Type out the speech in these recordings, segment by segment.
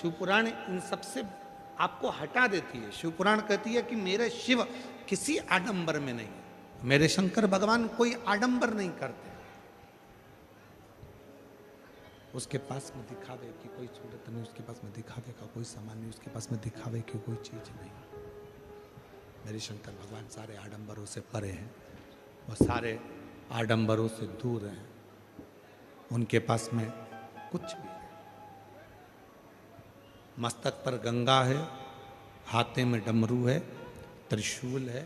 शिव पुराण इन सबसे आपको हटा देती है। शिव पुराण कहती है कि मेरे शिव किसी आडंबर में नहीं, मेरे शंकर भगवान कोई आडंबर नहीं करते। उसके पास में दिखावे की कोई सूरत नहीं, उसके पास में दिखावे का कोई सामान नहीं, उसके पास में दिखावे की कोई चीज नहीं। मेरे शंकर भगवान सारे आडंबरों से परे हैं, वो सारे आडंबरों से दूर हैं, उनके पास में कुछ भी नहीं। मस्तक पर गंगा है, हाथे में डमरू है, त्रिशूल है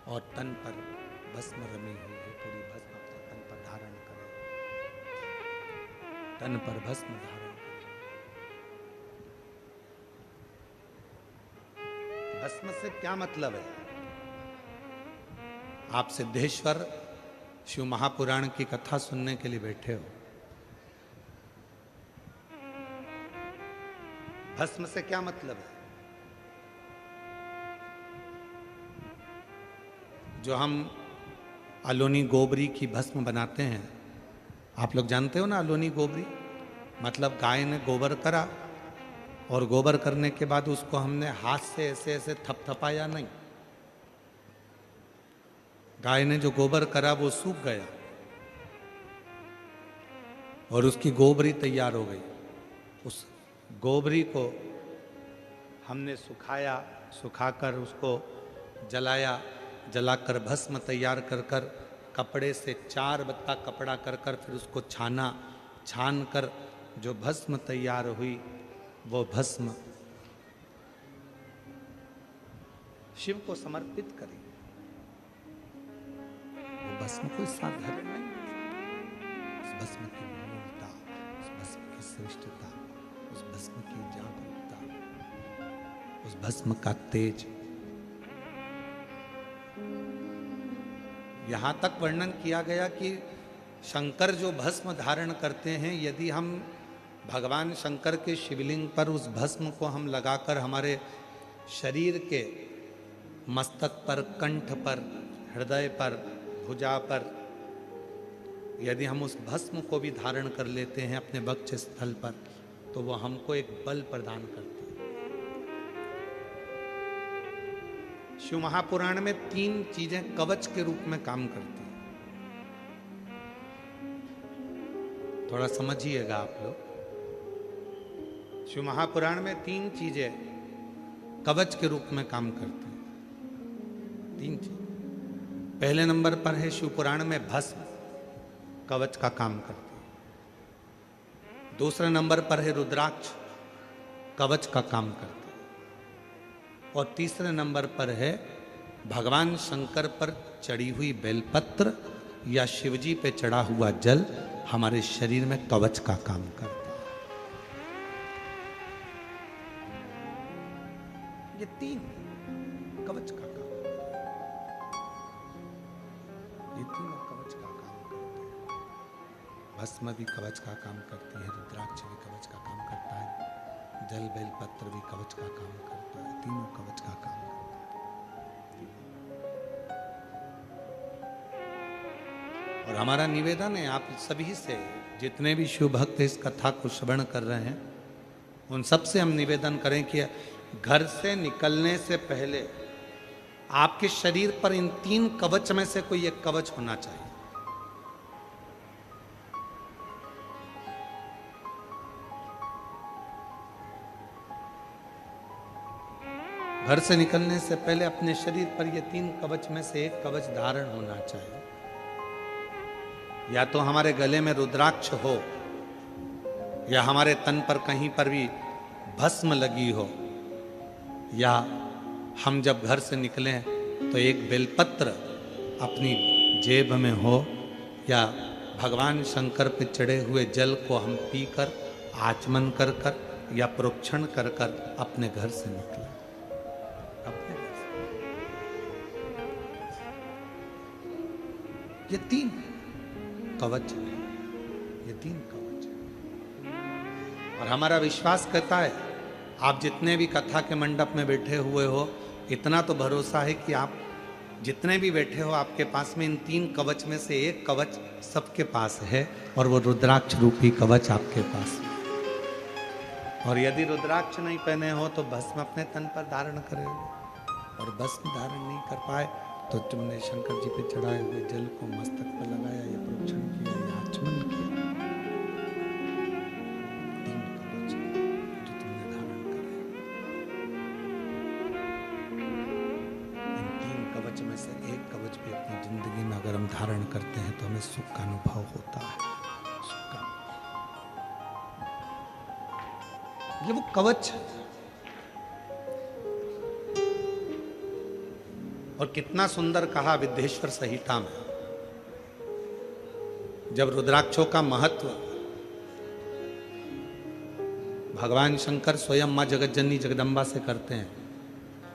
और तन पर भस्म रमी हुई है। पूरी भस्म अपने तन पर धारण करें, तन पर भस्म धारण करें। भस्म से क्या मतलब है? आप सिद्धेश्वर शिव महापुराण की कथा सुनने के लिए बैठे हो। भस्म से क्या मतलब है? जो हम अलोनी गोबरी की भस्म बनाते हैं, आप लोग जानते हो ना अलोनी गोबरी मतलब गाय ने गोबर करा और गोबर करने के बाद उसको हमने हाथ से ऐसे ऐसे थपथपाया नहीं। गाय ने जो गोबर करा वो सूख गया और उसकी गोबरी तैयार हो गई। उस गोबरी को हमने सुखाया, सुखाकर उसको जलाया, जलाकर भस्म तैयार कर कर कपड़े से 4 बत्ता कपड़ा कर कर फिर उसको छाना, छान कर जो भस्म तैयार हुई वो भस्म शिव को समर्पित करी। वो भस्म कोई साधारण नहीं, उस भस्म की मूलता, उस भस्म की श्रेष्ठता, उस भस्म की जागरूकता, उस भस्म का तेज। यहां तक वर्णन किया गया कि शंकर जो भस्म धारण करते हैं, यदि हम भगवान शंकर के शिवलिंग पर उस भस्म को हम लगाकर हमारे शरीर के मस्तक पर, कंठ पर, हृदय पर, भुजा पर यदि हम उस भस्म को भी धारण कर लेते हैं अपने वक्ष स्थल पर, तो वो हमको एक बल प्रदान करती है। शिव महापुराण में 3 चीजें कवच के रूप में काम करती हैं। थोड़ा समझिएगा आप लोग। शिव महापुराण में 3 चीजें कवच के रूप में काम करती हैं। 3 चीज। पहले नंबर पर है शिव पुराण में भस्म, कवच का काम करती है। दूसरे नंबर पर है रुद्राक्ष, कवच का काम करती है। और तीसरे नंबर पर है भगवान शंकर पर चढ़ी हुई बेलपत्र या शिवजी पे चढ़ा हुआ जल हमारे शरीर में कवच का काम करता है। ये 3 कवच का काम, ये तीनों कवच का काम करते हैं। भस्म भी कवच का काम करती है, रुद्राक्ष भी कवच का काम करता है, जल बेलपत्र भी कवच का काम करता है। तीनों कवच का काम करते हैं। और हमारा निवेदन है आप सभी से, जितने भी शिव भक्त इस कथा को श्रवण कर रहे हैं, उन सबसे हम निवेदन करें कि घर से निकलने से पहले आपके शरीर पर इन 3 कवच में से कोई एक कवच होना चाहिए। घर से निकलने से पहले अपने शरीर पर ये 3 कवच में से एक कवच धारण होना चाहिए। या तो हमारे गले में रुद्राक्ष हो, या हमारे तन पर कहीं पर भी भस्म लगी हो, या हम जब घर से निकलें तो एक बेलपत्र अपनी जेब में हो, या भगवान शंकर पे चढ़े हुए जल को हम पीकर आचमन कर कर या प्रोक्षण कर कर अपने घर से निकलें। अपने घर से ये 3 कवच है, ये 3 कवच है। और हमारा विश्वास कहता है, आप जितने भी कथा के मंडप में बैठे हुए हो, इतना तो भरोसा है कि आप जितने भी बैठे हो, आपके पास में इन 3 कवच में से एक कवच सबके पास है, और वो रुद्राक्ष रूपी कवच आपके पास है। और यदि रुद्राक्ष नहीं पहने हो तो भस्म अपने तन पर धारण करे, और भस्म धारण नहीं कर पाए तो तुमने शंकर जी पे चढ़ाए हुए जल को मस्तक पर लगाया या प्रोक्षण किया या आचमन किया। तीन कवच जो तुमने धारण करे, इन तीन कवच में से एक कवच भी अपनी जिंदगी में अगर हम धारण करते हैं तो हमें सुख का अनुभव होता है। सुख का, ये वो कवच है। और कितना सुंदर कहा विद्येश्वर संहिता में, जब रुद्राक्षों का महत्व भगवान शंकर स्वयं मां जगतजननी जगदम्बा से करते हैं,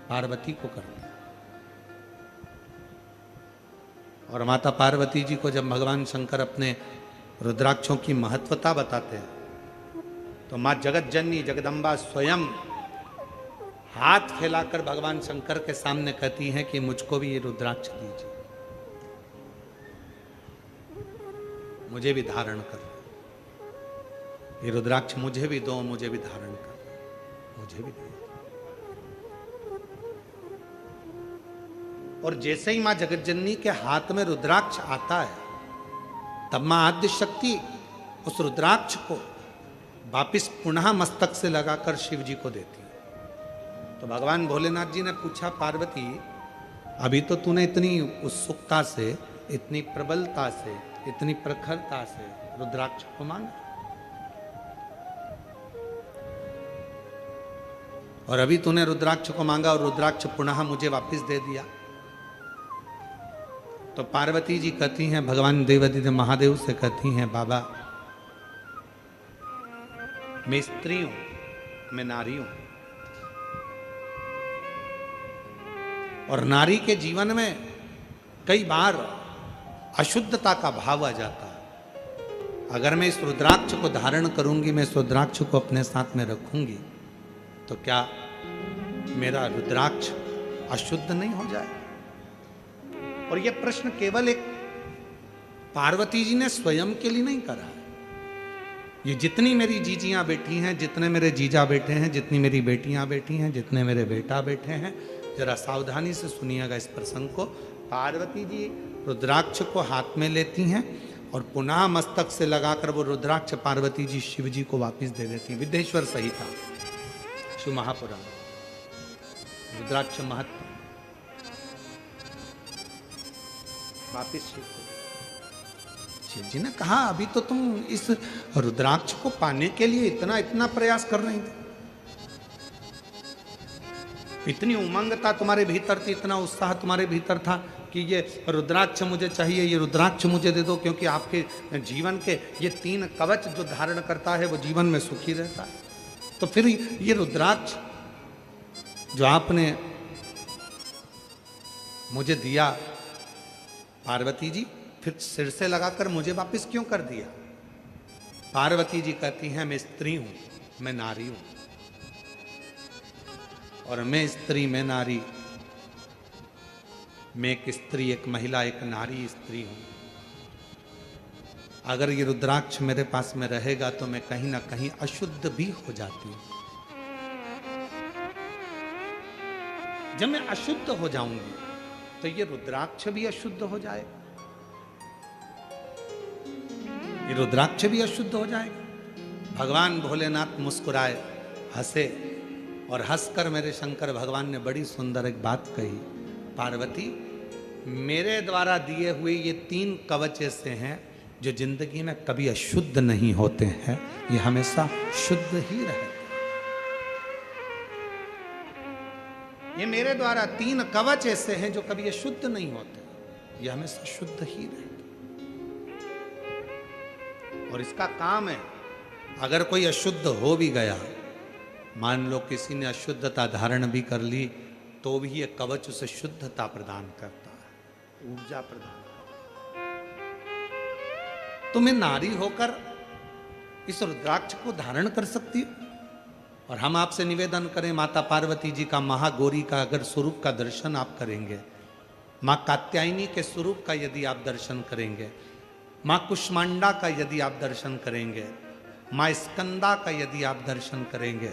पार्वती को करते हैं। और माता पार्वती जी को जब भगवान शंकर अपने रुद्राक्षों की महत्वता बताते हैं तो मां जगतजननी जगदम्बा स्वयं हाथ फैलाकर भगवान शंकर के सामने कहती हैं कि मुझको भी ये रुद्राक्ष दीजिए, मुझे भी धारण कर, ये रुद्राक्ष मुझे भी दो, मुझे भी धारण कर, मुझे भी दो। और जैसे ही मां जगतजननी के हाथ में रुद्राक्ष आता है तब मां आद्य शक्ति उस रुद्राक्ष को वापिस पुनः मस्तक से लगाकर शिव जी को देती है। तो भगवान भोलेनाथ जी ने पूछा, पार्वती अभी तो तूने इतनी उत्सुकता से, इतनी प्रबलता से, इतनी प्रखरता से रुद्राक्ष को मांगा, और अभी तूने रुद्राक्ष को मांगा और रुद्राक्ष पुनः मुझे वापस दे दिया। तो पार्वती जी कहती हैं, भगवान देवादिदेव महादेव से कहती हैं, बाबा मैं स्त्री हूं, मैं नारी हूं, और नारी के जीवन में कई बार अशुद्धता का भाव आ जाता है। अगर मैं इस रुद्राक्ष को धारण करूंगी, मैं इस रुद्राक्ष को अपने साथ में रखूंगी, तो क्या मेरा रुद्राक्ष अशुद्ध नहीं हो जाए? और यह प्रश्न केवल एक पार्वती जी ने स्वयं के लिए नहीं करा है। ये जितनी मेरी जीजियां बैठी हैं, जितने मेरे जीजा बैठे हैं, जितनी मेरी बेटियां बैठी हैं, जितने मेरे बेटा बैठे हैं, जरा सावधानी से सुनिएगा इस प्रसंग को। पार्वती जी रुद्राक्ष को हाथ में लेती हैं और पुनः मस्तक से लगाकर वो रुद्राक्ष पार्वती जी शिव जी को वापस दे देती हैं। विद्येश्वर संहिता शिव महापुराण, रुद्राक्ष महत्व वापिस शिव को। शिव जी ने कहा, अभी तो तुम इस रुद्राक्ष को पाने के लिए इतना इतना प्रयास कर रही थी, इतनी उमंगता तुम्हारे भीतर थी, इतना उत्साह तुम्हारे भीतर था कि ये रुद्राक्ष मुझे चाहिए, ये रुद्राक्ष मुझे दे दो, क्योंकि आपके जीवन के ये तीन कवच जो धारण करता है वो जीवन में सुखी रहता है। तो फिर ये रुद्राक्ष जो आपने मुझे दिया पार्वती जी, फिर सिर से लगाकर मुझे वापस क्यों कर दिया? पार्वती जी कहती हैं, मैं स्त्री हूं, मैं नारी हूं, और मैं स्त्री, मैं नारी, मैं एक स्त्री, एक महिला, एक नारी स्त्री हूं। अगर ये रुद्राक्ष मेरे पास में रहेगा तो मैं कहीं ना कहीं अशुद्ध भी हो जाती हूं। जब मैं अशुद्ध हो जाऊंगी तो ये रुद्राक्ष भी अशुद्ध हो जाएगा, ये रुद्राक्ष भी अशुद्ध हो जाएगा। भगवान भोलेनाथ मुस्कुराए, हंसे, और हंसकर मेरे शंकर भगवान ने बड़ी सुंदर एक बात कही, पार्वती मेरे द्वारा दिए हुए ये तीन कवच ऐसे हैं जो जिंदगी में कभी अशुद्ध नहीं होते हैं, ये हमेशा शुद्ध ही रहते। ये मेरे द्वारा तीन कवच ऐसे हैं जो कभी अशुद्ध नहीं होते, ये हमेशा शुद्ध ही रहते। और इसका काम है, अगर कोई अशुद्ध हो भी गया, मान लो किसी ने अशुद्धता धारण भी कर ली, तो भी ये कवच उसे शुद्धता प्रदान करता है, ऊर्जा प्रदान। तो मैं नारी होकर इस रुद्राक्ष को धारण कर सकती हूं। और हम आपसे निवेदन करें, माता पार्वती जी का, महागौरी का अगर स्वरूप का दर्शन आप करेंगे, माँ कात्यायनी के स्वरूप का यदि आप दर्शन करेंगे, माँ कुष्मांडा का यदि आप दर्शन करेंगे, माँ स्कंदा का यदि आप दर्शन करेंगे,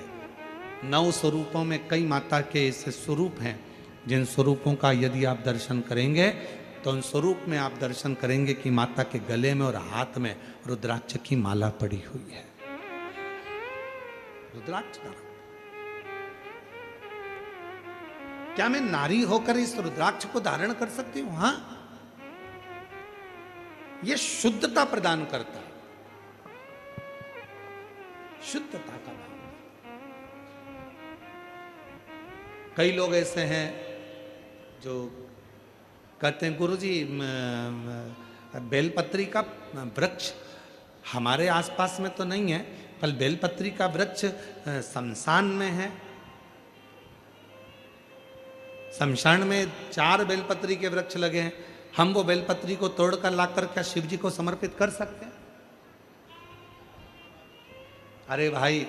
9 स्वरूपों में कई माता के ऐसे स्वरूप हैं जिन स्वरूपों का यदि आप दर्शन करेंगे तो उन स्वरूप में आप दर्शन करेंगे कि माता के गले में और हाथ में रुद्राक्ष की माला पड़ी हुई है। रुद्राक्ष धारण। क्या मैं नारी होकर इस रुद्राक्ष को धारण कर सकती हूं? हां, यह शुद्धता प्रदान करता है, शुद्धता का भाव। कई लोग ऐसे हैं जो कहते हैं गुरुजी बेलपत्री का वृक्ष हमारे आसपास में तो नहीं है, पर बेलपत्री का वृक्ष शमशान में है। शमशान में 4 बेलपत्री के वृक्ष लगे हैं, हम वो बेलपत्री को तोड़कर लाकर क्या शिव जी को समर्पित कर सकते हैं? अरे भाई,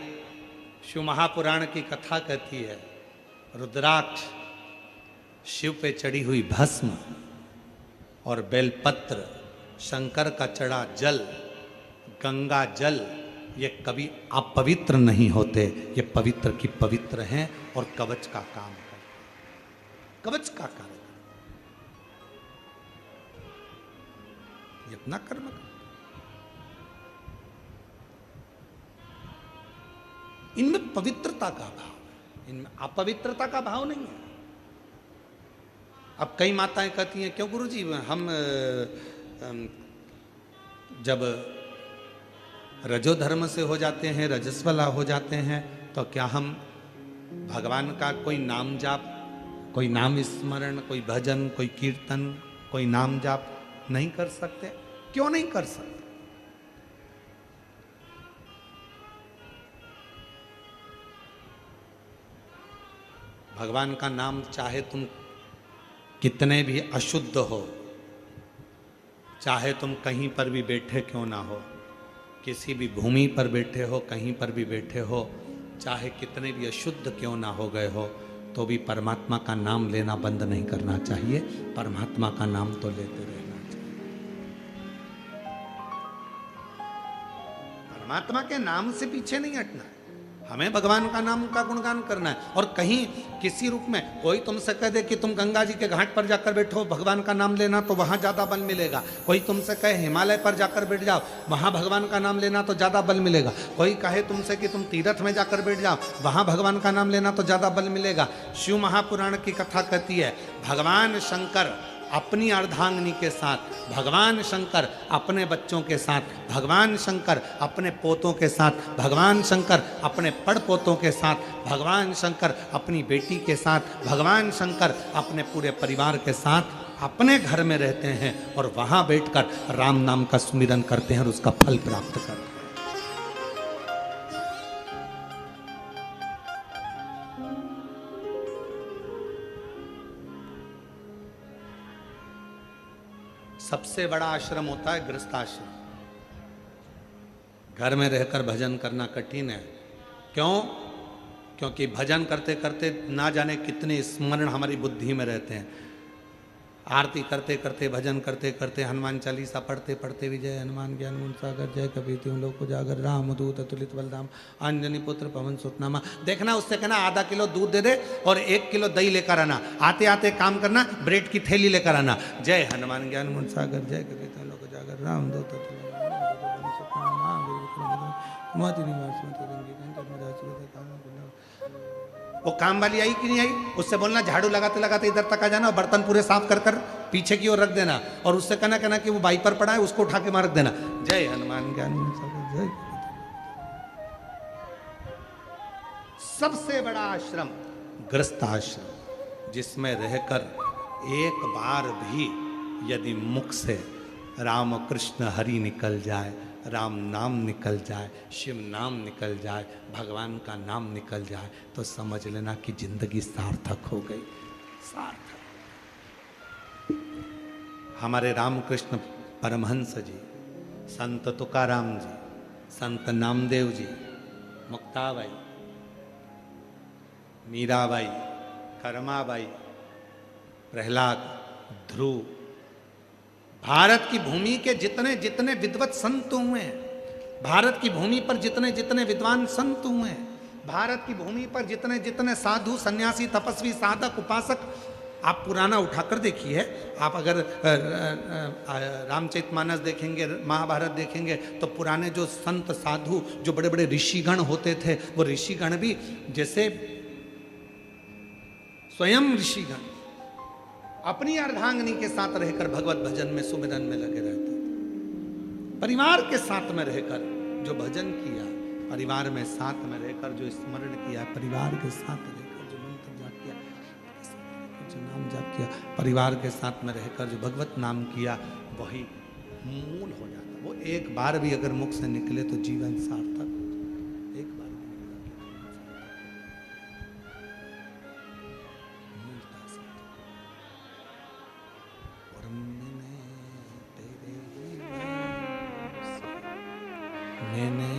शिव महापुराण की कथा कहती है रुद्राक्ष, शिव पे चढ़ी हुई भस्म और बेलपत्र, शंकर का चढ़ा जल, गंगा जल, ये कभी अपवित्र नहीं होते, ये पवित्र की पवित्र हैं और कवच का काम करते, कवच का कार्य, ये अपना कर्म करते। इनमें पवित्रता का भाव, इनमें अपवित्रता का भाव नहीं है। अब कई माताएं कहती हैं क्यों गुरुजी हम जब रजोधर्म से हो जाते हैं, रजस्वला हो जाते हैं, तो क्या हम भगवान का कोई नाम जाप, कोई नाम स्मरण, कोई भजन, कोई कीर्तन, कोई नाम जाप नहीं कर सकते? क्यों नहीं कर सकते? भगवान का नाम चाहे तुम कितने भी अशुद्ध हो, चाहे तुम कहीं पर भी बैठे क्यों ना हो, किसी भी भूमि पर बैठे हो, कहीं पर भी बैठे हो, चाहे कितने भी अशुद्ध क्यों ना हो गए हो, तो भी परमात्मा का नाम लेना बंद नहीं करना चाहिए। परमात्मा का नाम तो लेते रहना चाहिए। परमात्मा के नाम से पीछे नहीं हटना है, हमें भगवान का नाम का गुणगान करना है। और कहीं किसी रूप में कोई तुमसे कह दे कि तुम गंगा जी के घाट पर जाकर बैठो, भगवान का नाम लेना तो वहां ज्यादा बल मिलेगा। कोई तुमसे कहे हिमालय पर जाकर बैठ जाओ, वहां भगवान का नाम लेना तो ज्यादा बल मिलेगा। कोई कहे तुमसे कि तुम तीर्थ में जाकर बैठ जाओ, वहां भगवान का नाम लेना तो ज्यादा बल मिलेगा। शिव महापुराण की कथा कहती है भगवान शंकर अपनी अर्धांगिनी के साथ, भगवान शंकर अपने बच्चों के साथ, भगवान शंकर अपने पोतों के साथ, भगवान शंकर अपने पड़पोतों के साथ, भगवान शंकर अपनी बेटी के साथ, भगवान शंकर अपने पूरे परिवार के साथ अपने घर में रहते हैं और वहां बैठकर राम नाम का सुमिरन करते हैं और उसका फल प्राप्त करते हैं। सबसे बड़ा आश्रम होता है गृहस्थाश्रम। घर में रहकर भजन करना कठिन है। क्यों? क्योंकि भजन करते करते ना जाने कितने स्मरण हमारी बुद्धि में रहते हैं। आरती करते करते, भजन करते करते, हनुमान चालीसा पढ़ते पढ़ते, विजय हनुमान ज्ञान गुण सागर, जय कबीर तिहुँ लोक उजागर, राम दूत अतुलित बलधाम, अंजनी पुत्र पवन सुत नामा। देखना, उससे कहना आधा किलो दूध दे दे और 1 किलो दही लेकर आना। आते आते काम करना, ब्रेड की थैली लेकर आना। जय हनुमान ज्ञान गुण सागर, जय कबीर तिहुँ लोक उजागर, राम दूत अतुलित वो काम वाली आई कि नहीं आई, उससे बोलना झाड़ू लगाते लगाते इधर तक आ जाना और बर्तन पूरे साफ कर कर पीछे की ओर रख देना और उससे कहना कि वो वाइपर पड़ा है उसको उठा के मार देना। जय हनुमान ज्ञान जय। सबसे बड़ा आश्रम गृहस्थ आश्रम, जिसमें रहकर एक बार भी यदि मुख से राम कृष्ण हरि निकल जाए, राम नाम निकल जाए, शिव नाम निकल जाए, भगवान का नाम निकल जाए, तो समझ लेना कि जिंदगी सार्थक हो गई, सार्थक। हमारे रामकृष्ण परमहंस जी, संत तुकाराम जी, संत नामदेव जी, मुक्ताबाई, मीराबाई, कर्माबाई, प्रहलाद, ध्रुव, भारत की भूमि के जितने जितने विद्वत संत हुए हैं, भारत की भूमि पर जितने जितने विद्वान संत हुए हैं, भारत की भूमि पर जितने जितने साधु सन्यासी तपस्वी साधक उपासक, आप पुराना उठाकर देखिए। आप अगर रामचरितमानस देखेंगे, महाभारत देखेंगे, तो पुराने जो संत साधु, जो बड़े बड़े ऋषिगण होते थे, वो ऋषिगण भी जैसे स्वयं ऋषिगण अपनी अर्धांगिनी के साथ रहकर भगवत भजन में सुमिरन में लगे रहते थे। परिवार के साथ में रहकर जो भजन किया, परिवार में साथ में रहकर जो स्मरण किया, परिवार के साथ रहकर जो मंत्र जाप किया, जो नाम जाप किया, परिवार के साथ में रहकर जो भगवत नाम किया, वही मूल हो जाता। वो एक बार भी अगर मुख से निकले तो जीवन सार्थक। एक बार मैंने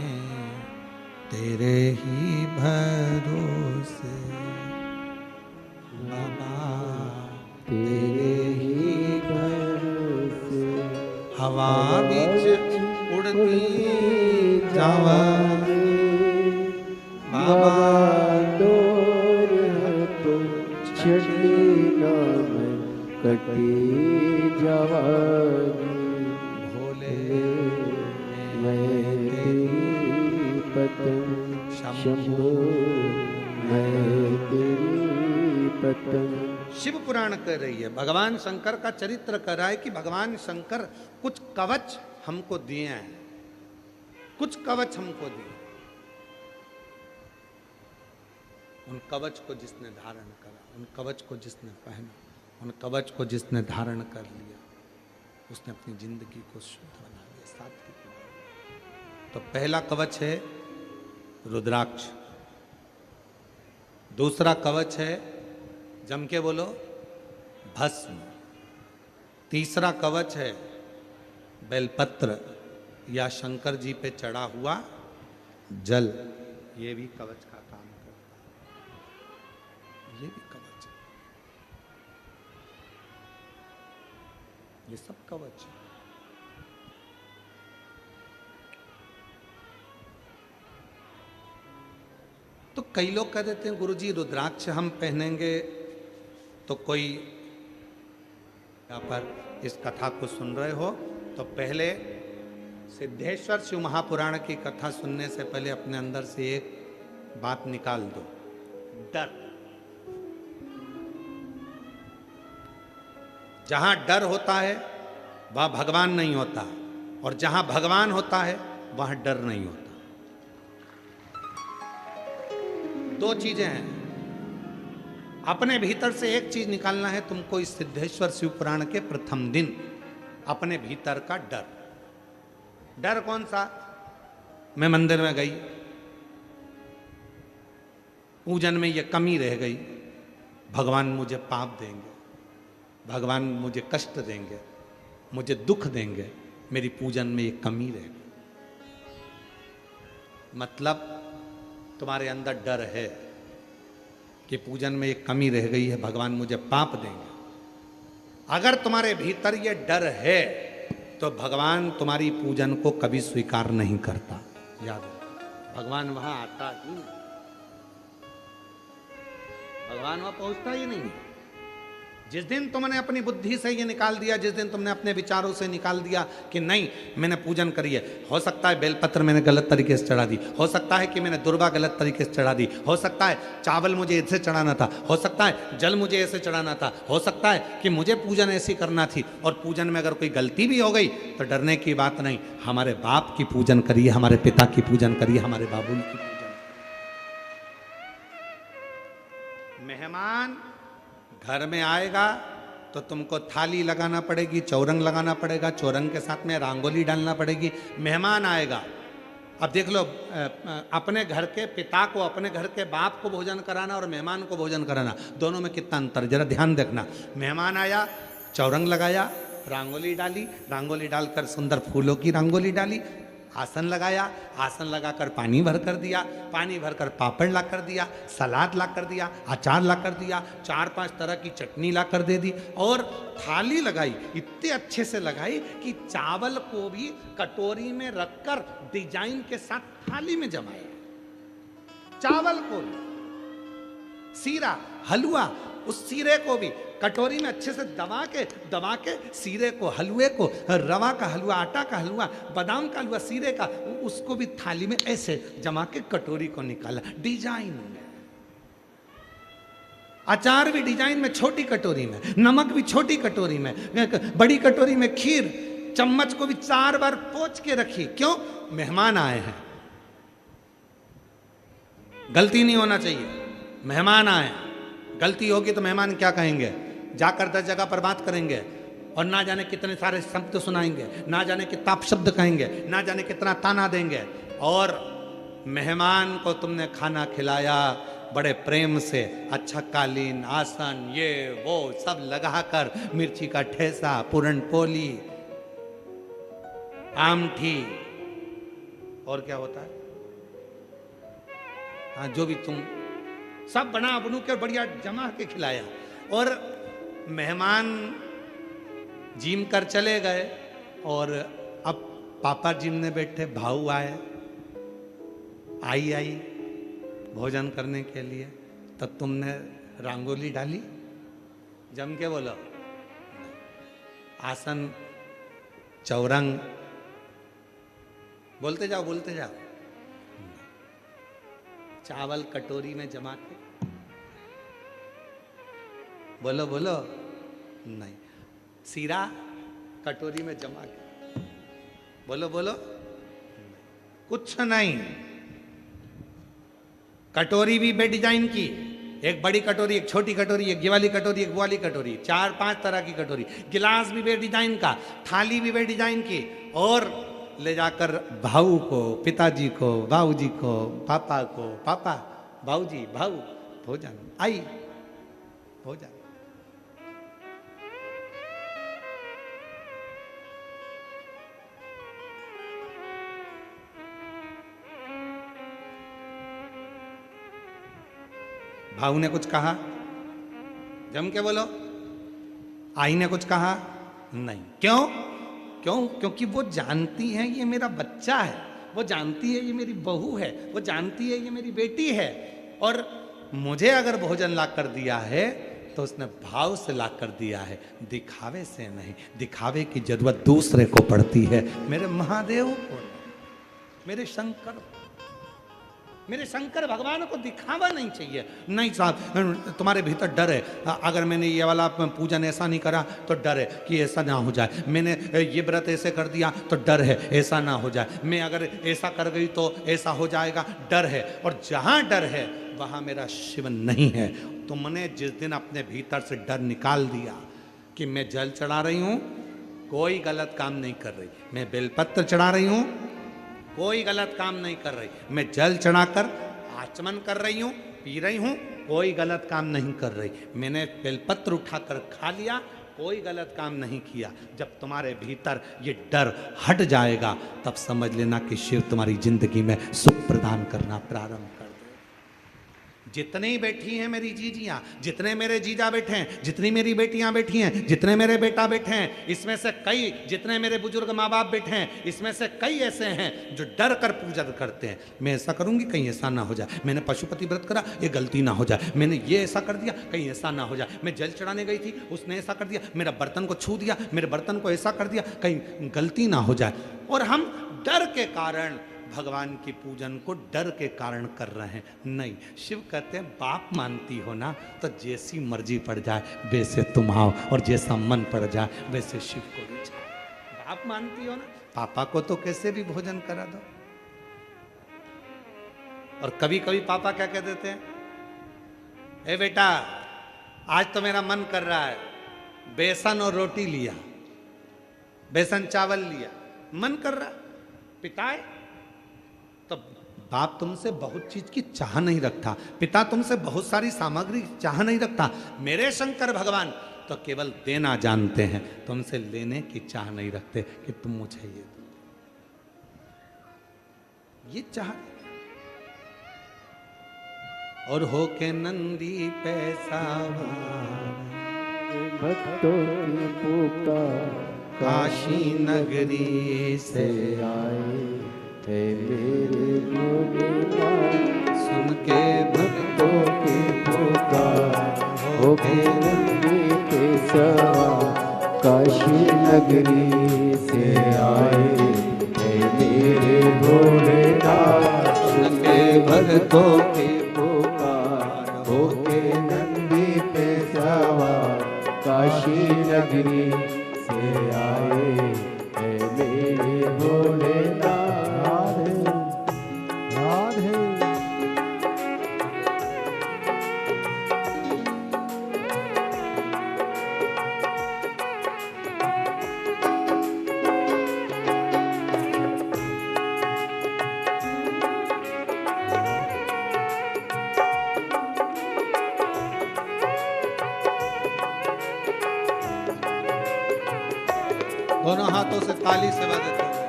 तेरे ही भरोसे बाबा, तेरे ही भरोसे हवा बीच उड़ती जावा बाबा, डोर तो छड़ी नाम कटी जवानी, भोले मैं तेरी पतंग शंभो, मैं तेरी पतंग। शिव पुराण कह रही है, भगवान शंकर का चरित्र कह रहा है कि भगवान शंकर कुछ कवच हमको दिए हैं, कुछ कवच हमको दिए। उन कवच को जिसने धारण करा, उन कवच को जिसने पहना, उन कवच को जिसने धारण कर लिया, उसने अपनी जिंदगी को शुद्ध बना लिया, सात्विक बना लिया। तो पहला कवच है रुद्राक्ष, दूसरा कवच है, जम के बोलो, भस्म, तीसरा कवच है बेलपत्र या शंकर जी पे चढ़ा हुआ जल, ये भी कवच का काम करता है, ये भी कवच है, ये सब कवच है। तो कई लोग कह देते हैं गुरुजी रुद्राक्ष हम पहनेंगे तो कोई, यहाँ पर इस कथा को सुन रहे हो तो पहले सिद्धेश्वर शिव महापुराण की कथा सुनने से पहले अपने अंदर से एक बात निकाल दो, डर। जहां डर होता है वहां भगवान नहीं होता, और जहां भगवान होता है वहां डर नहीं होता। दो चीजें हैं, अपने भीतर से एक चीज निकालना है तुमको इस सिद्धेश्वर शिव पुराण के प्रथम दिन, अपने भीतर का डर। डर कौन सा? मैं मंदिर में गई, पूजन में ये कमी रह गई, भगवान मुझे पाप देंगे, भगवान मुझे कष्ट देंगे, मुझे दुख देंगे, मेरी पूजन में ये कमी रह गई। मतलब तुम्हारे अंदर डर है कि पूजन में एक कमी रह गई है, भगवान मुझे पाप देंगे। अगर तुम्हारे भीतर ये डर है तो भगवान तुम्हारी पूजन को कभी स्वीकार नहीं करता, याद रखो। भगवान वहां आता ही नहीं, भगवान वहां पहुंचता ही नहीं। जिस दिन तुमने अपनी बुद्धि से ये निकाल दिया, जिस दिन तुमने अपने विचारों से निकाल दिया कि नहीं मैंने पूजन करी है, हो सकता है बेलपत्र मैंने गलत तरीके से चढ़ा दी, हो सकता है कि मैंने दुर्वा गलत तरीके से चढ़ा दी, हो सकता है चावल मुझे ऐसे चढ़ाना था, हो सकता है जल मुझे ऐसे चढ़ाना था, हो सकता है कि मुझे पूजन ऐसी करना थी, और पूजन में अगर कोई गलती भी हो गई तो डरने की बात नहीं। हमारे बाप की पूजन करिए, हमारे पिता की पूजन करिए, हमारे बाबुल की पूजन। मेहमान घर में आएगा तो तुमको थाली लगाना पड़ेगी, चौरंग लगाना पड़ेगा, चौरंग के साथ में रंगोली डालना पड़ेगी। मेहमान आएगा, अब देख लो, अपने घर के पिता को, अपने घर के बाप को भोजन कराना और मेहमान को भोजन कराना, दोनों में कितना अंतर, जरा ध्यान देखना। मेहमान आया, चौरंग लगाया, रंगोली डाली, रंगोली डालकर सुंदर फूलों की रंगोली डाली, आसन लगाया, आसन लगाकर पानी भर कर दिया, पानी भरकर पापड़ ला कर दिया, सलाद ला कर दिया, अचार ला कर दिया, 4-5 तरह की चटनी ला कर दे दी और थाली लगाई। इतने अच्छे से लगाई कि चावल को भी कटोरी में रखकर डिजाइन के साथ थाली में जमाया। चावल को भी, सीरा, हलवा, उस सीरे को भी कटोरी में अच्छे से दबा के सीरे को, हलवे को, रवा का हलवा, आटा का हलवा, बादाम का हलवा, सीरे का, उसको भी थाली में ऐसे जमा के कटोरी को निकाला डिजाइन में। अचार भी डिजाइन में, छोटी कटोरी में, नमक भी छोटी कटोरी में, बड़ी कटोरी में खीर, चम्मच को भी 4 बार पोंछ के रखी। क्यों? मेहमान आए हैं, गलती नहीं होना चाहिए। मेहमान आए, गलती होगी तो मेहमान क्या कहेंगे? जाकर 10 जगह पर बात करेंगे और ना जाने कितने सारे शब्द सुनाएंगे, ना जाने कितना शब्द कहेंगे, ना जाने कितना ताना देंगे। और मेहमान को तुमने खाना खिलाया बड़े प्रेम से, अच्छा कालीन, आसन, ये वो सब लगाकर, मिर्ची का ठेसा, पूरन पोली, आमठी और क्या होता है, हाँ जो भी तुम सब बना बनू के बढ़िया जमा के खिलाया। और मेहमान जिम कर चले गए और अब पापा जिम में बैठे, भाऊ आए, आई भोजन करने के लिए। तब तुमने रंगोली डाली, जम के बोलो, आसन, चौरंग, बोलते जाओ बोलते जाओ, चावल कटोरी में जमा के, बोलो बोलो, नहीं, सीरा कटोरी में जमा के, बोलो बोलो, कुछ नहीं। कटोरी भी बे डिजाइन की, एक बड़ी कटोरी, एक छोटी कटोरी, एक ये वाली कटोरी, एक वो वाली कटोरी, 4-5 तरह की कटोरी, गिलास भी बे डिजाइन का, थाली भी बे डिजाइन की। और ले जाकर भाऊ को, पिताजी को, बाबूजी को, पापा को, पापा, बाबूजी, भाऊ, भोजन, आई भोजन। भाऊ ने कुछ कहा? जम के बोलो। आई ने कुछ कहा? नहीं। क्यों? क्योंकि वो जानती है ये मेरा बच्चा है, वो जानती है ये मेरी बहू है, वो जानती है ये मेरी बेटी है। और मुझे अगर भोजन ला कर दिया है तो उसने भाव से ला कर दिया है, दिखावे से नहीं। दिखावे की जरूरत दूसरे को पड़ती है, मेरे महादेव को, मेरे शंकर भगवान को दिखावा नहीं चाहिए। नहीं साहब, तुम्हारे भीतर डर है, अगर मैंने ये वाला पूजन ऐसा नहीं करा तो डर है कि ऐसा ना हो जाए, मैंने ये व्रत ऐसे कर दिया तो डर है ऐसा ना हो जाए, मैं अगर ऐसा कर गई तो ऐसा हो जाएगा, डर है। और जहां डर है वहां मेरा शिव नहीं है। तुमने जिस दिन अपने भीतर से डर निकाल दिया कि मैं जल चढ़ा रही हूं, कोई गलत काम नहीं कर रही, मैं बेलपत्र चढ़ा रही हूं, कोई गलत काम नहीं कर रही, मैं जल चढ़ाकर आचमन कर रही हूं, पी रही हूं, कोई गलत काम नहीं कर रही, मैंने बेलपत्र उठाकर खा लिया, कोई गलत काम नहीं किया। जब तुम्हारे भीतर ये डर हट जाएगा तब समझ लेना कि शिव तुम्हारी जिंदगी में सुख प्रदान करना प्रारंभ कर। जितनी बैठी हैं मेरी जीजियां, जितने मेरे जीजा बैठे हैं, जितनी मेरी बेटियां बैठी हैं, जितने मेरे बेटा बैठे हैं, इसमें से कई, जितने मेरे बुजुर्ग माँ बाप बैठे हैं, इसमें से कई ऐसे हैं जो डर कर पूजा करते हैं। मैं ऐसा करूंगी कहीं ऐसा ना हो जाए, मैंने पशुपति व्रत करा ये गलती ना हो जाए, मैंने ये ऐसा कर दिया कहीं ऐसा ना हो जाए, मैं जल चढ़ाने गई थी उसने ऐसा कर दिया, मेरा बर्तन को छू दिया, मेरे बर्तन को ऐसा कर दिया, कहीं गलती ना हो जाए। और हम डर के कारण भगवान की पूजन को डर के कारण कर रहे हैं। नहीं, शिव कहते हैं बाप मानती हो ना तो जैसी मर्जी पड़ जाए वैसे तुम आओ, और जैसा मन पड़ जाए वैसे शिव को भी जाओ। बाप मानती हो ना, पापा को तो कैसे भी भोजन करा दो। और कभी कभी पापा क्या कह देते हैं, ए बेटा आज तो मेरा मन कर रहा है, बेसन और रोटी लिया, बेसन चावल लिया, मन कर रहा, पिताए। तो बाप तुमसे बहुत चीज की चाह नहीं रखता, पिता तुमसे बहुत सारी सामग्री चाह नहीं रखता। मेरे शंकर भगवान तो केवल देना जानते हैं, तुमसे लेने की चाह नहीं रखते कि तुम मुझे ये दो। ये चाह, और हो के नंदी पैसावा भक्तों की पुकार काशी नगरी से आए थे मेरे भोलेनाथ। सुन के भक्तों की पुकार हो के नंदी के सवार काशी नगरी से आए थे मेरे भोलेनाथ। सुन के भक्तों की पुकार हो के नंदी पे सवार काशी नगरी से आए हैं मेरे भोलेनाथ। राधे दोनों हाथों से ताली से बजाते हुए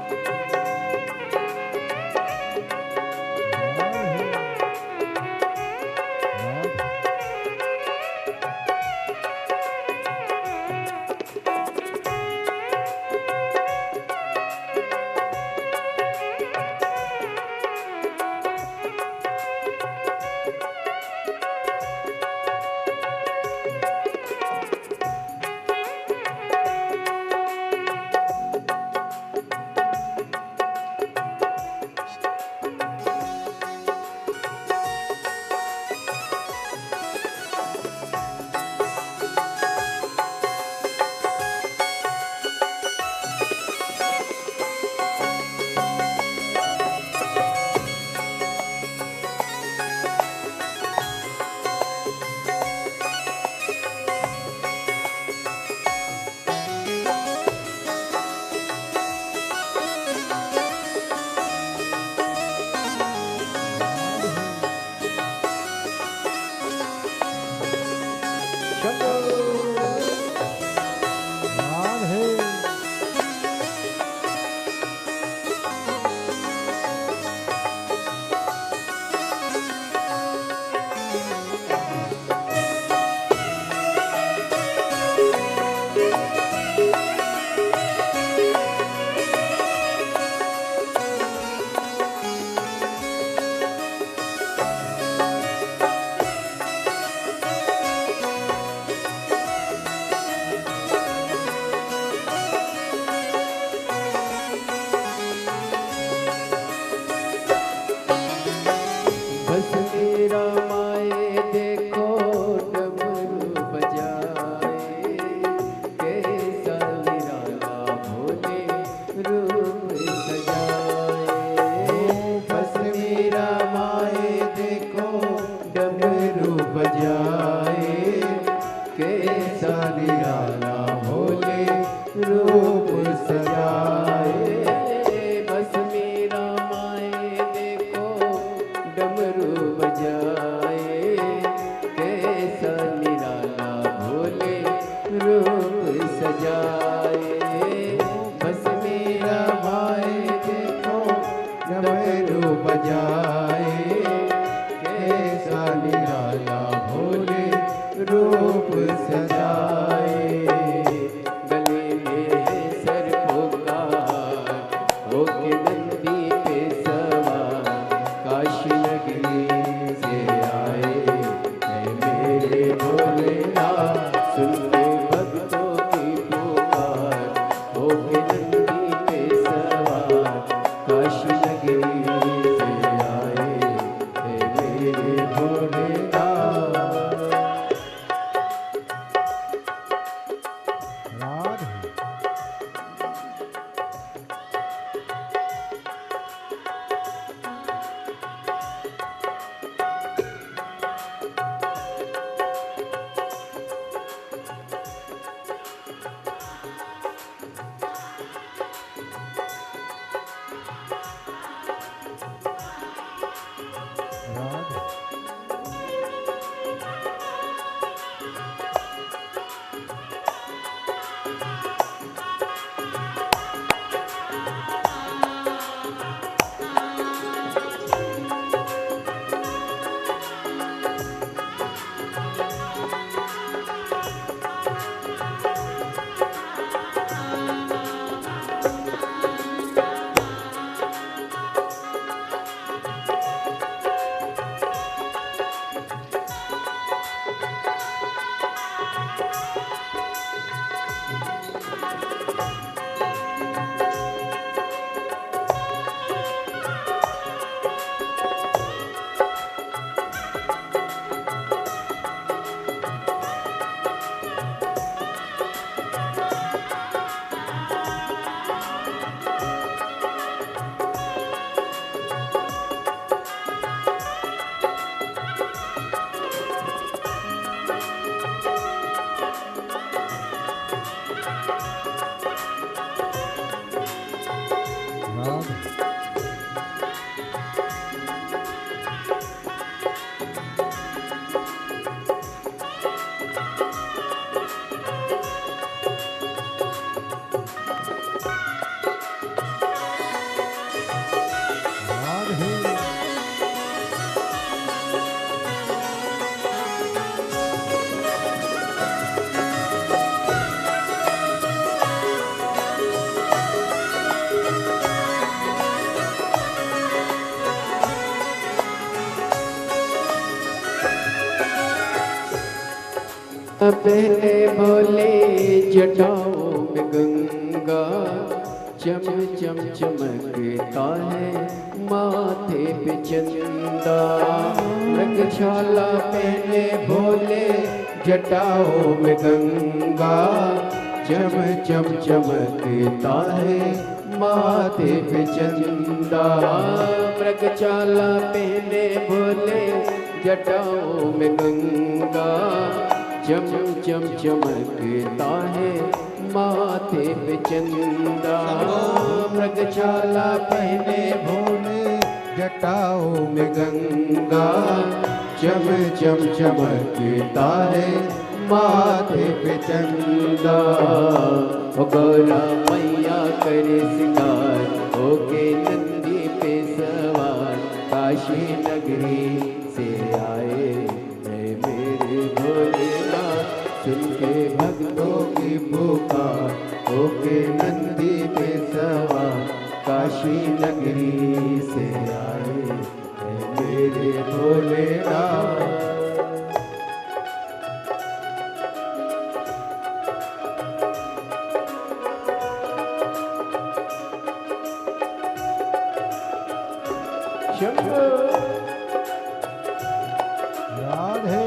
रूप सजाए, गले में पहले बोले जटाओं में गंगा, चम चम चमकता है माथे पे चंदा। मृगशाला पहले भोले जटाओं में गंगा, चम चम चमकता है माथे पे चंदा। मृगशाला पहले भोले जटाओं में गंगा, चम चम चमकता है माथे पे चंदा। मृगशाला पहने भोले जटाओं में गंगा, चम चम चमकता है माथे पे चंदा। गौरा मैया करे सिंगार, होके नंदी पे सवार, काशी नगरी से आए है मेरे भोलेनाथ। सुन के भक्तों की पुकार, होके नंदी पे सवार, काशी नगरी से आए है मेरे भोलेनाथ। शंभो राधे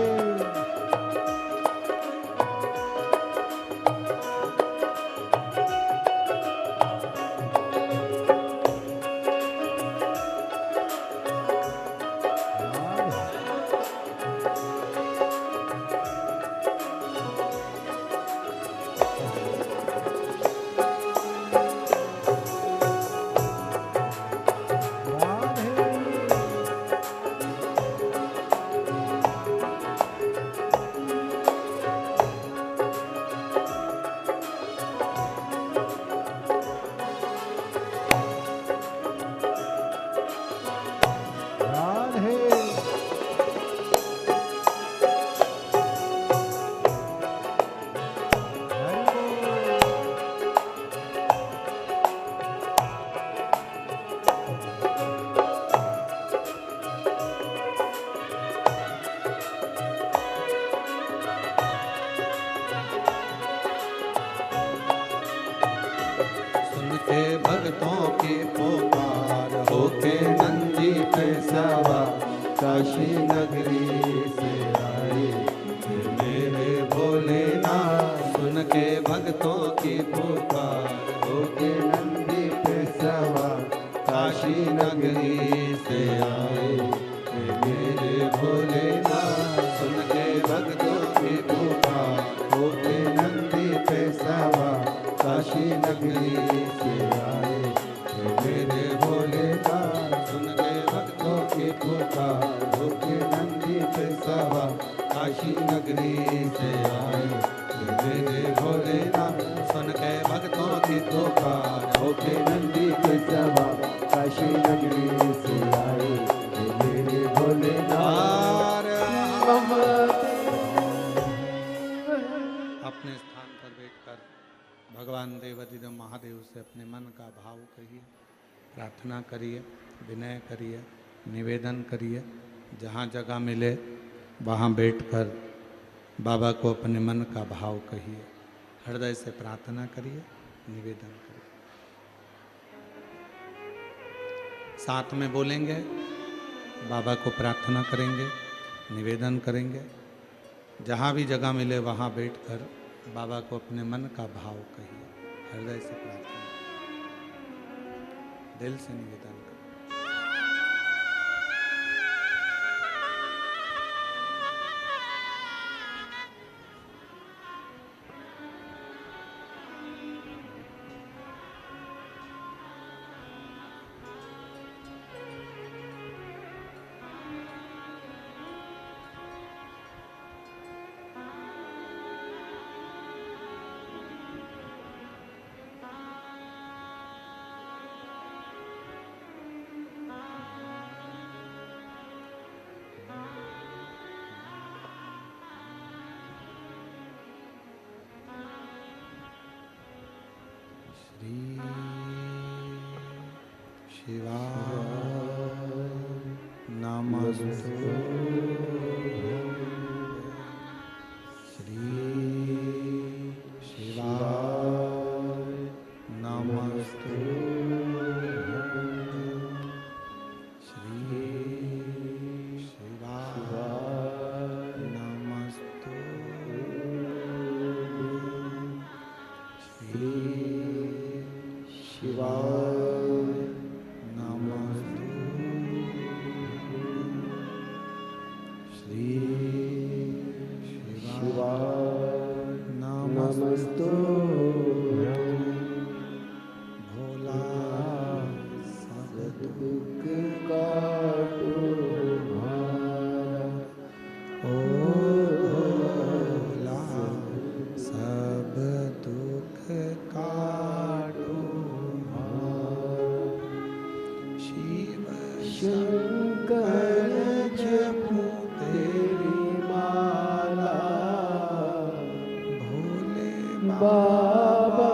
भक्तों की पुकार, होके नंदी पे सवार, काशी नगरी से आए मेरे भोलेनाथ। सुन के भक्तों की पुकार, होके नंदी पे सवार, काशी नगरी से आए मेरे भोलेनाथ। सुन के भक्तों की पुकार, होके नंदी पे सवार, काशी नगरी से आए मेरे भोलेनाथ। सुन के भक्तों की पुकार, होके नंदी पे सवार, काशी नगरी से आए मेरे भोलेनाथ। सुन के भक्तों की पुकार, होके नंदी पे सवार, काशी नगरी से आए मेरे भोलेनाथ। अपने स्थान पर बैठकर भगवान देवाधिदेव महादेव से अपने मन का भाव कहिए, प्रार्थना करिए, विनय करिए, निवेदन करिए। जहाँ जगह मिले वहाँ बैठकर बाबा को अपने मन का भाव कहिए, हृदय से प्रार्थना करिए, निवेदन करिए। साथ में बोलेंगे, बाबा को प्रार्थना करेंगे, निवेदन करेंगे। जहाँ भी जगह मिले वहाँ बैठकर बाबा को अपने मन का भाव कहिए, हृदय से प्रार्थना, दिल से निवेदन करें। शिवाय नमस्तु। श्री बाबा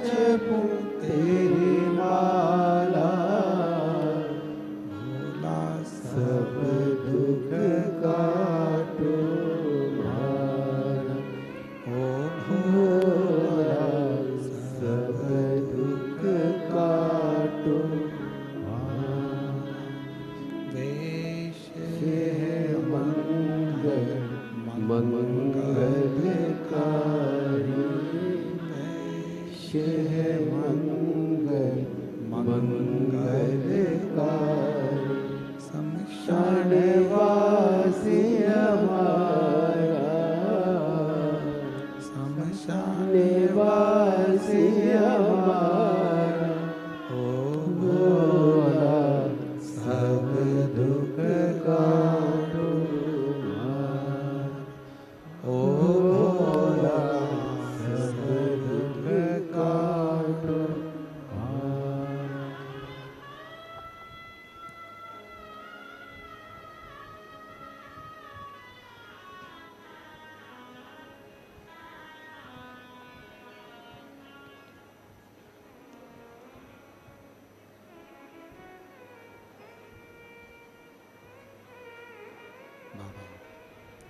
जपू तेरी माला, भोला सब दुख काटो मारा। ओ भोला सब दुख काटो मारा। वेश है मंगल मंगलकारी, वेश है मंगल मंगलकारी। शरणवासी हमारा, शरणवासी हमारा। ओ भोला सब दुख काटो मारा। ओ भोला सब दुख काटो मारा। बाबा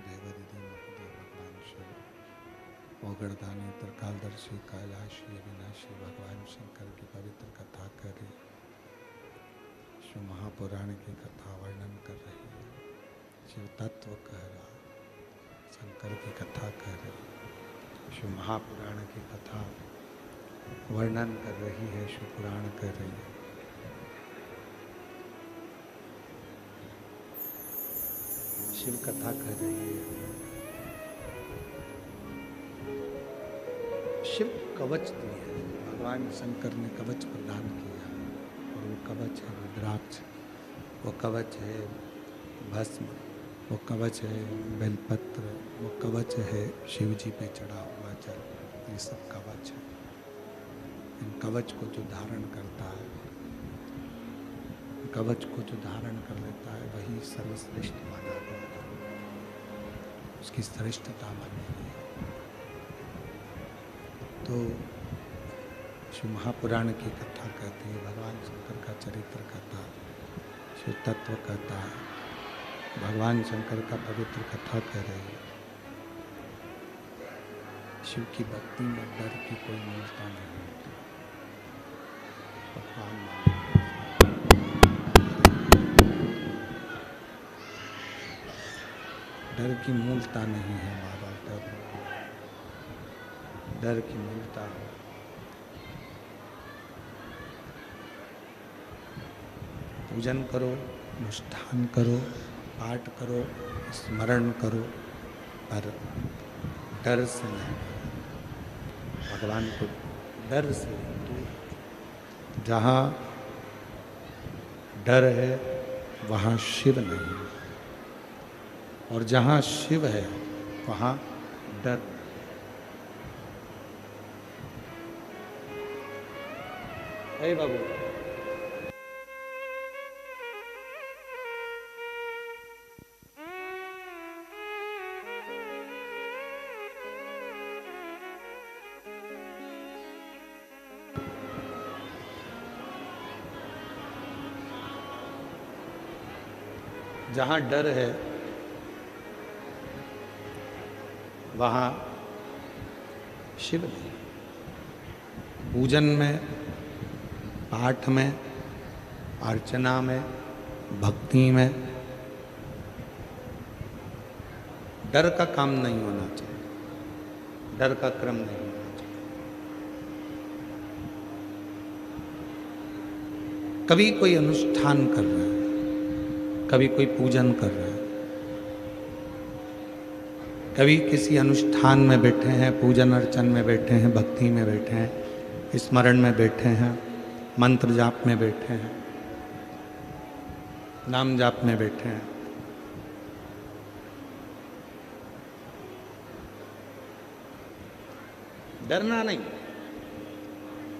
देवादिदेव महादेव भगवान शिव ओगरदानी त्रिकालदर्शी कैलाशी अविनाशी भगवान शंकर की पवित्र कथा करे, शिव महापुराण की कथा वर्णन कर रही है। शिव तत्व कह रहा, शंकर की कथा कह रही, शिव महापुराण की कथा वर्णन कर रही है, शिव पुराण कर रही है। शिव कथा कर रही है। शिव कवच दिए, भगवान शंकर ने कवच प्रदान किया, और वो कवच है रुद्राक्ष, वो कवच है भस्म, वो कवच है बेलपत्र, वो कवच है शिव जी पे चढ़ा हुआ जल। ये सब कवच है। इन कवच को जो धारण करता है, कवच को जो धारण कर लेता है, वही सर्वश्रेष्ठ माना गया, उसकी श्रेष्ठता मानी गई। तो शिव महापुराण की कथा कहती है, भगवान शंकर का चरित्र कहता है, शिव तत्व कहता है, भगवान शंकर का पवित्र कथा कह रही है। शिव की भक्ति में डर की कोई मूलता नहीं होती। भगवान डर की मूलता नहीं है बाबा, डर की मूलता है। पूजन करो, अनुष्ठान करो, पाठ करो, स्मरण करो, पर डर से नहीं, भगवान को डर से दूर। जहाँ डर है वहाँ शिव नहीं, और जहाँ शिव है वहाँ डर। हे बाबू, जहाँ डर है वहाँ शिव नहीं। पूजन में, पाठ में, अर्चना में, भक्ति में डर का काम नहीं होना चाहिए, डर का क्रम नहीं होना चाहिए। कभी कोई अनुष्ठान कर रहा है, कभी कोई पूजन कर रहा है, कभी किसी अनुष्ठान में बैठे हैं, पूजन अर्चन में बैठे हैं, भक्ति में बैठे हैं, स्मरण में बैठे हैं, मंत्र जाप में बैठे हैं, नाम जाप में बैठे हैं। डरना नहीं।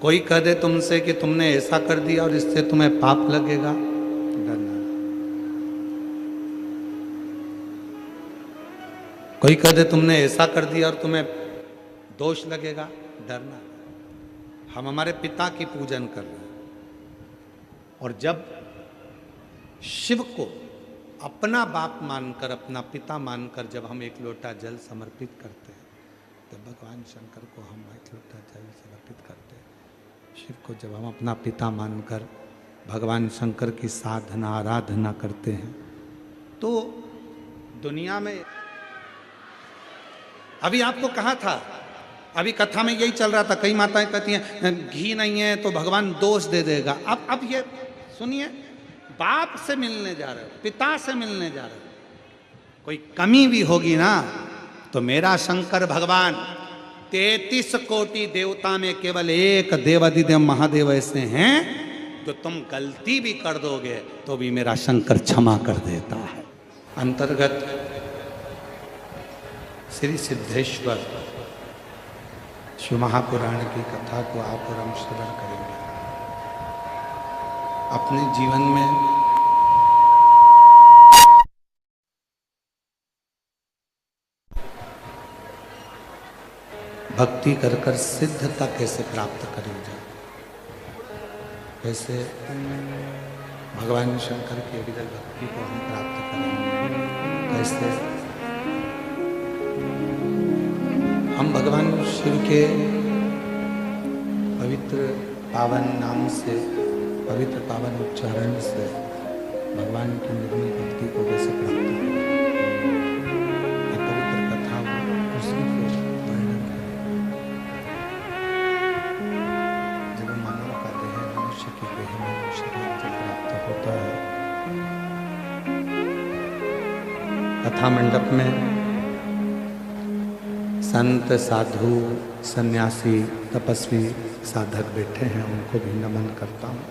कोई कह दे तुमसे कि तुमने ऐसा कर दिया और इससे तुम्हें पाप लगेगा, डरना नहीं। कोई कह दे तुमने ऐसा कर दिया और तुम्हें दोष लगेगा, डरना। हम हमारे पिता की पूजन कर रहे हैं, और जब शिव को अपना बाप मानकर, अपना पिता मानकर जब हम एक लोटा जल समर्पित करते हैं, तब भगवान शंकर को हम एक लोटा जल समर्पित करते हैं। शिव को जब हम अपना पिता मानकर भगवान शंकर की साधना आराधना करते हैं, तो दुनिया में, अभी आपको कहा था, अभी कथा में यही चल रहा था, कई माताएं कहती हैं घी नहीं है तो भगवान दोष दे देगा। अब ये सुनिए, बाप से मिलने जा रहे हो, पिता से मिलने जा रहे हो, कोई कमी भी होगी ना, तो मेरा शंकर भगवान 33 कोटि देवता में केवल एक देवाधिदेव महादेव ऐसे हैं जो तुम गलती भी कर दोगे तो भी मेरा शंकर क्षमा कर देता है। अंतर्गत श्री सिद्धेश्वर शिव महापुराण की कथा को आप और हम श्रवण करेंगे। अपने जीवन में भक्ति कर कर सिद्धता कैसे प्राप्त करी जाए, कैसे भगवान शंकर की अविरल भक्ति को हम प्राप्त करेंगे, कैसे हम भगवान शिव के पवित्र पावन नाम से, पवित्र पावन उच्चारण से भगवान की निर्मल भक्ति को कैसे प्राप्त करें। ये पवित्र कथा उसी को वर्णन करें। जब मानव का देह मनुष्य की देह में शरीर जब प्राप्त होता है, कथा मंडप में संत साधु सन्यासी तपस्वी साधक बैठे हैं, उनको भी नमन करता हूँ।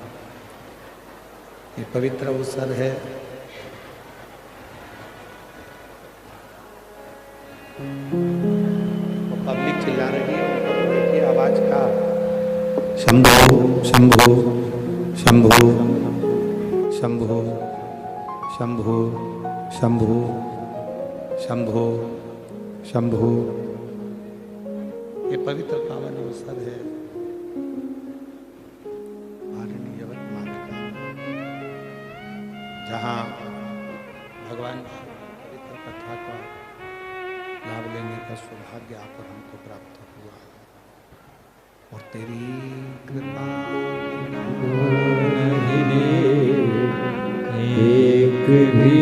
ये पवित्र अवसर है, तो पब्लिक चिल्ला रही है, देखिए आवाज का। शंभो शंभो शंभो शंभो शंभो शंभो शंभो शंभो। ये पवित्र पावन अवसर है जहाँ भगवान की पवित्र कथा का लाभ लेने का सौभाग्य आप और हमको प्राप्त हुआ, और तेरी कृपा एक भी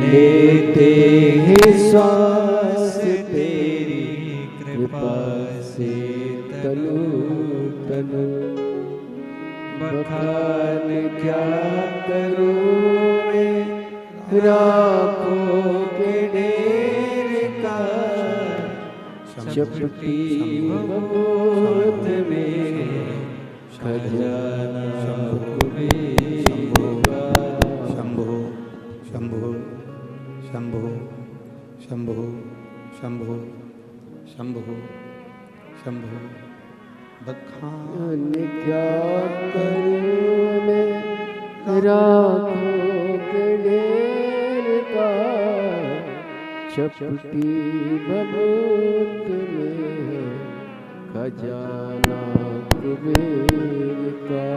लेते हैं श्वास तेरी कृपा से, तनु तनु बखान क्या करूं मैं राखों के ढेर का, चपटी बबूत में खजाना कुबेरा। शंभो शंभो शंभो शंभो शंभो शंभो शंभो। बखान क्या करूं मैं राखों के ढेर का, चपटी बबूत में खजाना कुबेर का।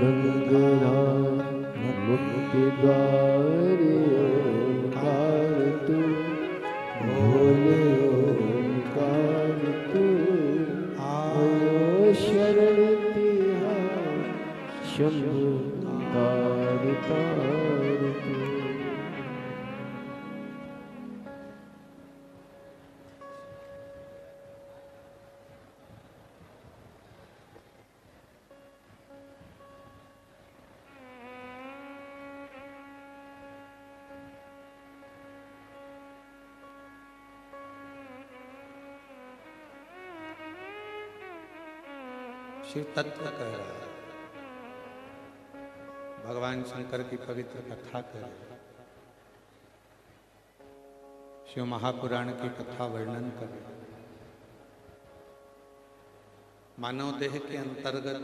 गंगा मुक्ति द्वार ओंकार तू, भोले ओंकार तू, आयो शरण तिहार शंभु तार तार तू। शिव तत्व कह रहा है, भगवान शंकर की पवित्र कथा कह रहे हैं, शिव महापुराण की कथा वर्णन कर रहे हैं। मानव देह के अंतर्गत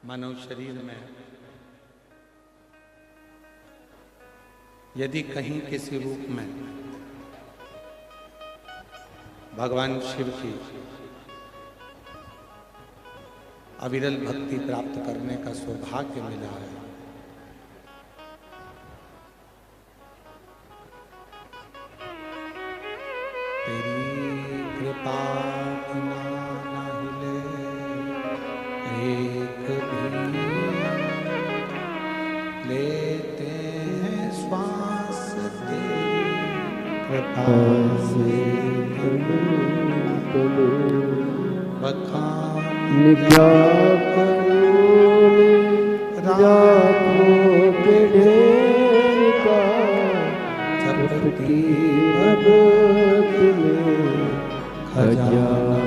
मानव शरीर में यदि कहीं किसी रूप में भगवान शिव की अविरल भक्ति प्राप्त करने का सौभाग्य मिला है, तेरी कृपा बिना न हिले एक भी, लेते हैं श्वास तेरी कृपा से, बखान निभा करूं रातों के ढेर का, झपकी भगत में खजाना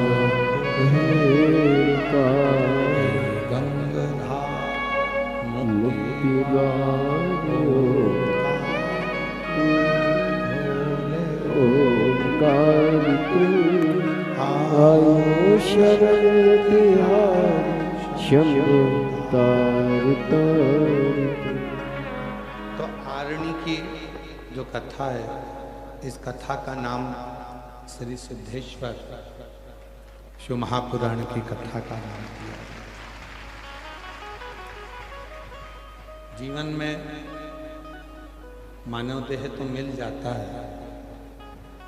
ढेर का, गंगाधार मुक्ति ओंकार आयो शरण तिहारी शंभु तार तार। तो आरणी की जो कथा है, इस कथा का नाम श्री सिद्धेश्वर शिव महापुराण की कथा का नाम दिया। जीवन में मानव देह तो मिल जाता है,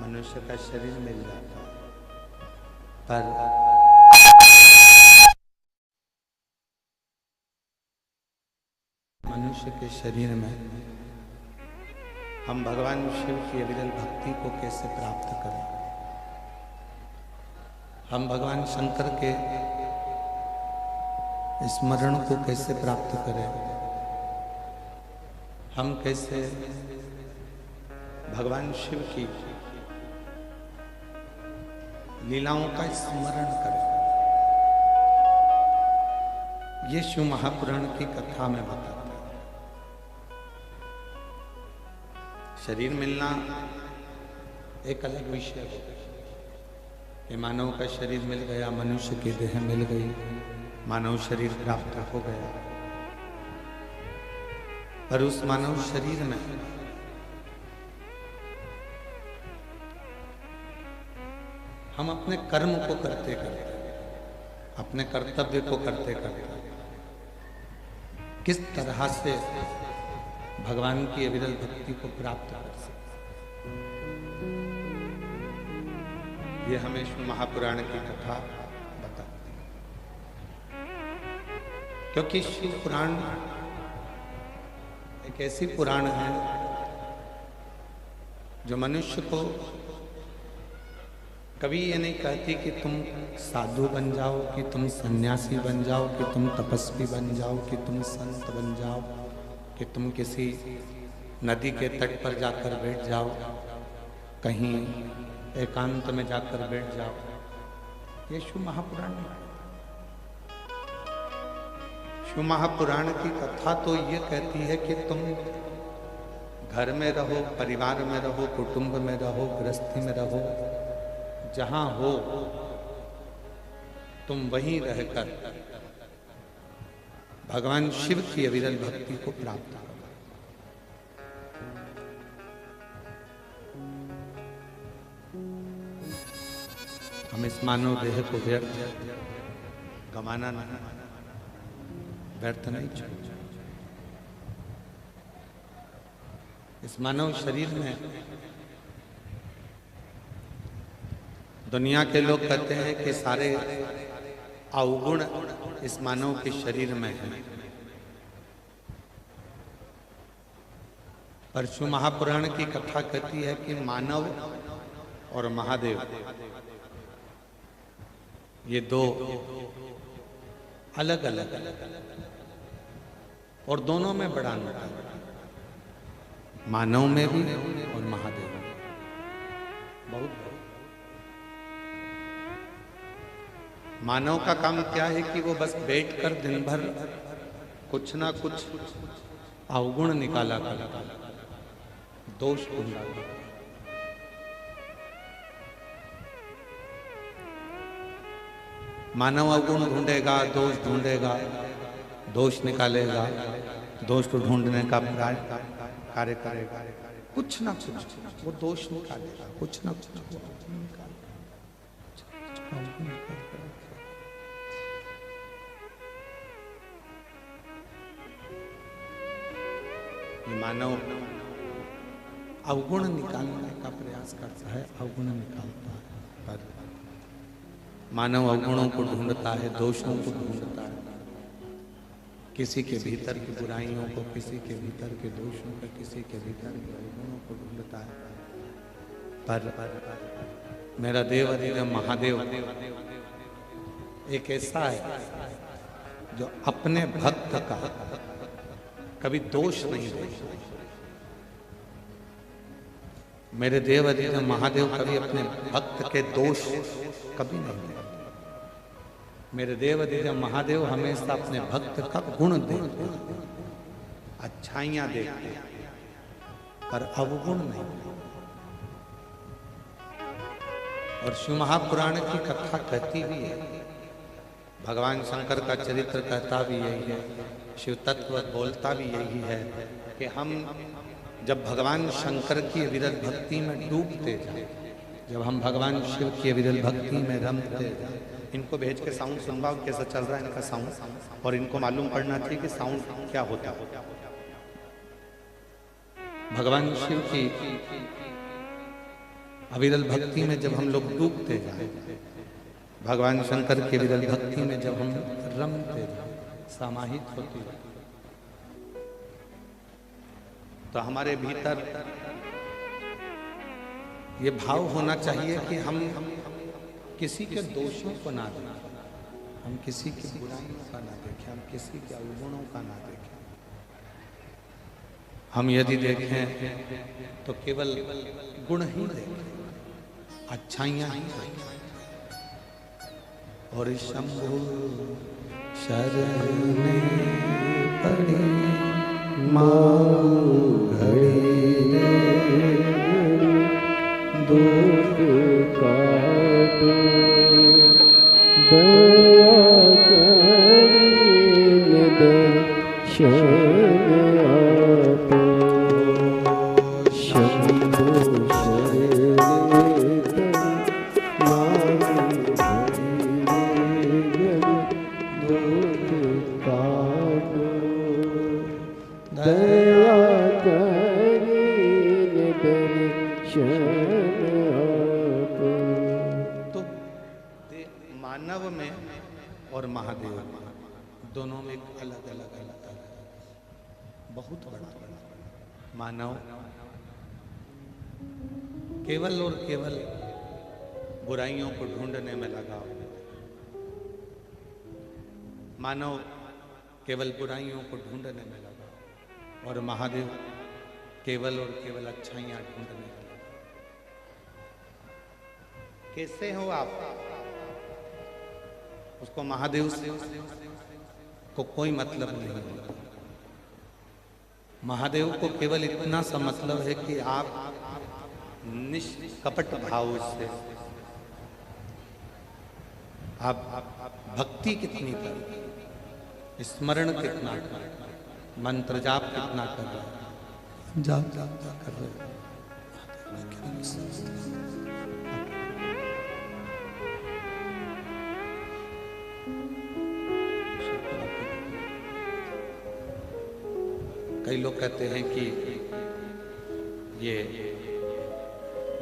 मनुष्य का शरीर मिल जाता है, पर मनुष्य के शरीर में हम भगवान शिव की अविरल भक्ति को कैसे प्राप्त करें, हम भगवान शंकर के स्मरण को कैसे प्राप्त करें, हम कैसे भगवान शिव की लीलाओं का स्मरण करें, ये शिव महापुराण की कथा में बताता है। शरीर मिलना एक अलग विषय है कि मानव का शरीर मिल गया, मनुष्य की देह मिल गई, मानव शरीर प्राप्त हो गया, पर उस मानव शरीर में हम अपने कर्म को करते करते, अपने कर्तव्य को करते करते किस तरह से भगवान की अविरल भक्ति को प्राप्त कर सकते, ये हमें शिव महापुराण की कथा बताती है। क्योंकि शिव पुराण एक ऐसी पुराण है जो मनुष्य को कभी ये नहीं कहती कि तुम साधु बन जाओ, कि तुम सन्यासी बन जाओ, कि तुम तपस्वी बन जाओ, कि तुम संत बन जाओ, कि तुम किसी नदी के तट पर जाकर बैठ जाओ, कहीं एकांत में जाकर बैठ जाओ। ये शिव महापुराण है। शिव महापुराण की कथा तो ये कहती है कि तुम घर में रहो, परिवार में रहो, कुटुंब में रहो, गृहस्थी में रहो, जहां हो तुम वहीं रहकर भगवान शिव की अविरल भक्ति को प्राप्त करो। हम इस मानव देह को व्यर्थ गंवाना नहीं, व्यर्थ नहीं छोड़ना। इस मानव शरीर में दुनिया के लोग कहते हैं कि सारे अवगुण इस मानव के शरीर में हैं, पर शिव महापुराण की कथा कहती है कि मानव और महादेव ये दो अलग अलग और दोनों में बड़ा अंतर है, मानव में भी और महादेव में बहुत। मानव का काम क्या है कि वो बस बैठकर दिन भर कुछ ना कुछ अवगुण निकाला करता, दोष ढूंढा। मानव अवगुण ढूंढेगा, दोष ढूंढेगा, दोष निकालेगा, दोष को ढूंढने का कार्य करेगा। कुछ ना कुछ वो दोष निकालेगा, कुछ ना कुछ वो निकालेगा। मानव अवगुण निकालने का प्रयास करता है, अवगुण निकालता है, पर मानव अवगुणों को ढूंढता है, दोषों को ढूंढता है, किसी के भीतर की बुराइयों को, किसी के भीतर के दोषों को, किसी के भीतर के अवगुणों को ढूंढता है। पर मेरा देव अधिदेव महादेव एक ऐसा है जो अपने भक्त का कभी दोष नहीं देखता। मेरे देव अधिदेव महादेव कभी अपने भक्त के दोष कभी नहीं देखते। मेरे देव अधिदेव महादेव हमेशा अपने भक्त का गुण देखते हैं, अच्छाइयां देखते हैं, पर अवगुण नहीं। और शिव महापुराण की कथा कहती भी है, भगवान शंकर का चरित्र कहता भी यही है, शिव तत्व बोलता भी यही है कि हम जब भगवान शंकर की विरल भक्ति में डूबते जाए, जब हम भगवान शिव की विरल भक्ति में रमते जाए। इनको भेज के साउंड सुनवाओ कैसा चल रहा है इनका साउंड, और इनको मालूम पड़ना चाहिए कि साउंड क्या होता है। भगवान शिव की अविरल भक्ति में जब हम लोग डूबते जाए, भगवान शंकर की विरल भक्ति में जब हम रमते जाए, समाहित होते जाए, तो हमारे भीतर ये भाव होना चाहिए कि हम किसी के दोषों को ना देखें, हम किसी की बुराइयों का ना देखें, हम किसी के अवगुणों का ना देखें। हम यदि देखें तो केवल गुण ही देखें, अच्छाइयां ही देखें। और शंभु शरण पड़ी माँ घड़ी दुख काटो दया करीने दर्शन आपो शंभु शरण माँ घड़ी दुख काटो दया करीने दर्शन। मानव में और महादेव में दोनों में एक अलग अलग अंतर है, बहुत बड़ा। मानव केवल और केवल बुराइयों को ढूंढने में लगा हुआ है। मानव केवल बुराइयों को ढूंढने में लगा, और महादेव केवल और केवल अच्छाइयां ढूंढने में लगा। कैसे हो आप, उसको महादेव से को कोई मतलब नहीं होता। महादेव को केवल इतना सा मतलब है कि आप निष्कपट भाव से आप भक्ति कितनी कर, स्मरण कितना कर, मंत्र जाप कितना कर रहे हैं, जाप कर रहे हैं। कई लोग कहते हैं कि ये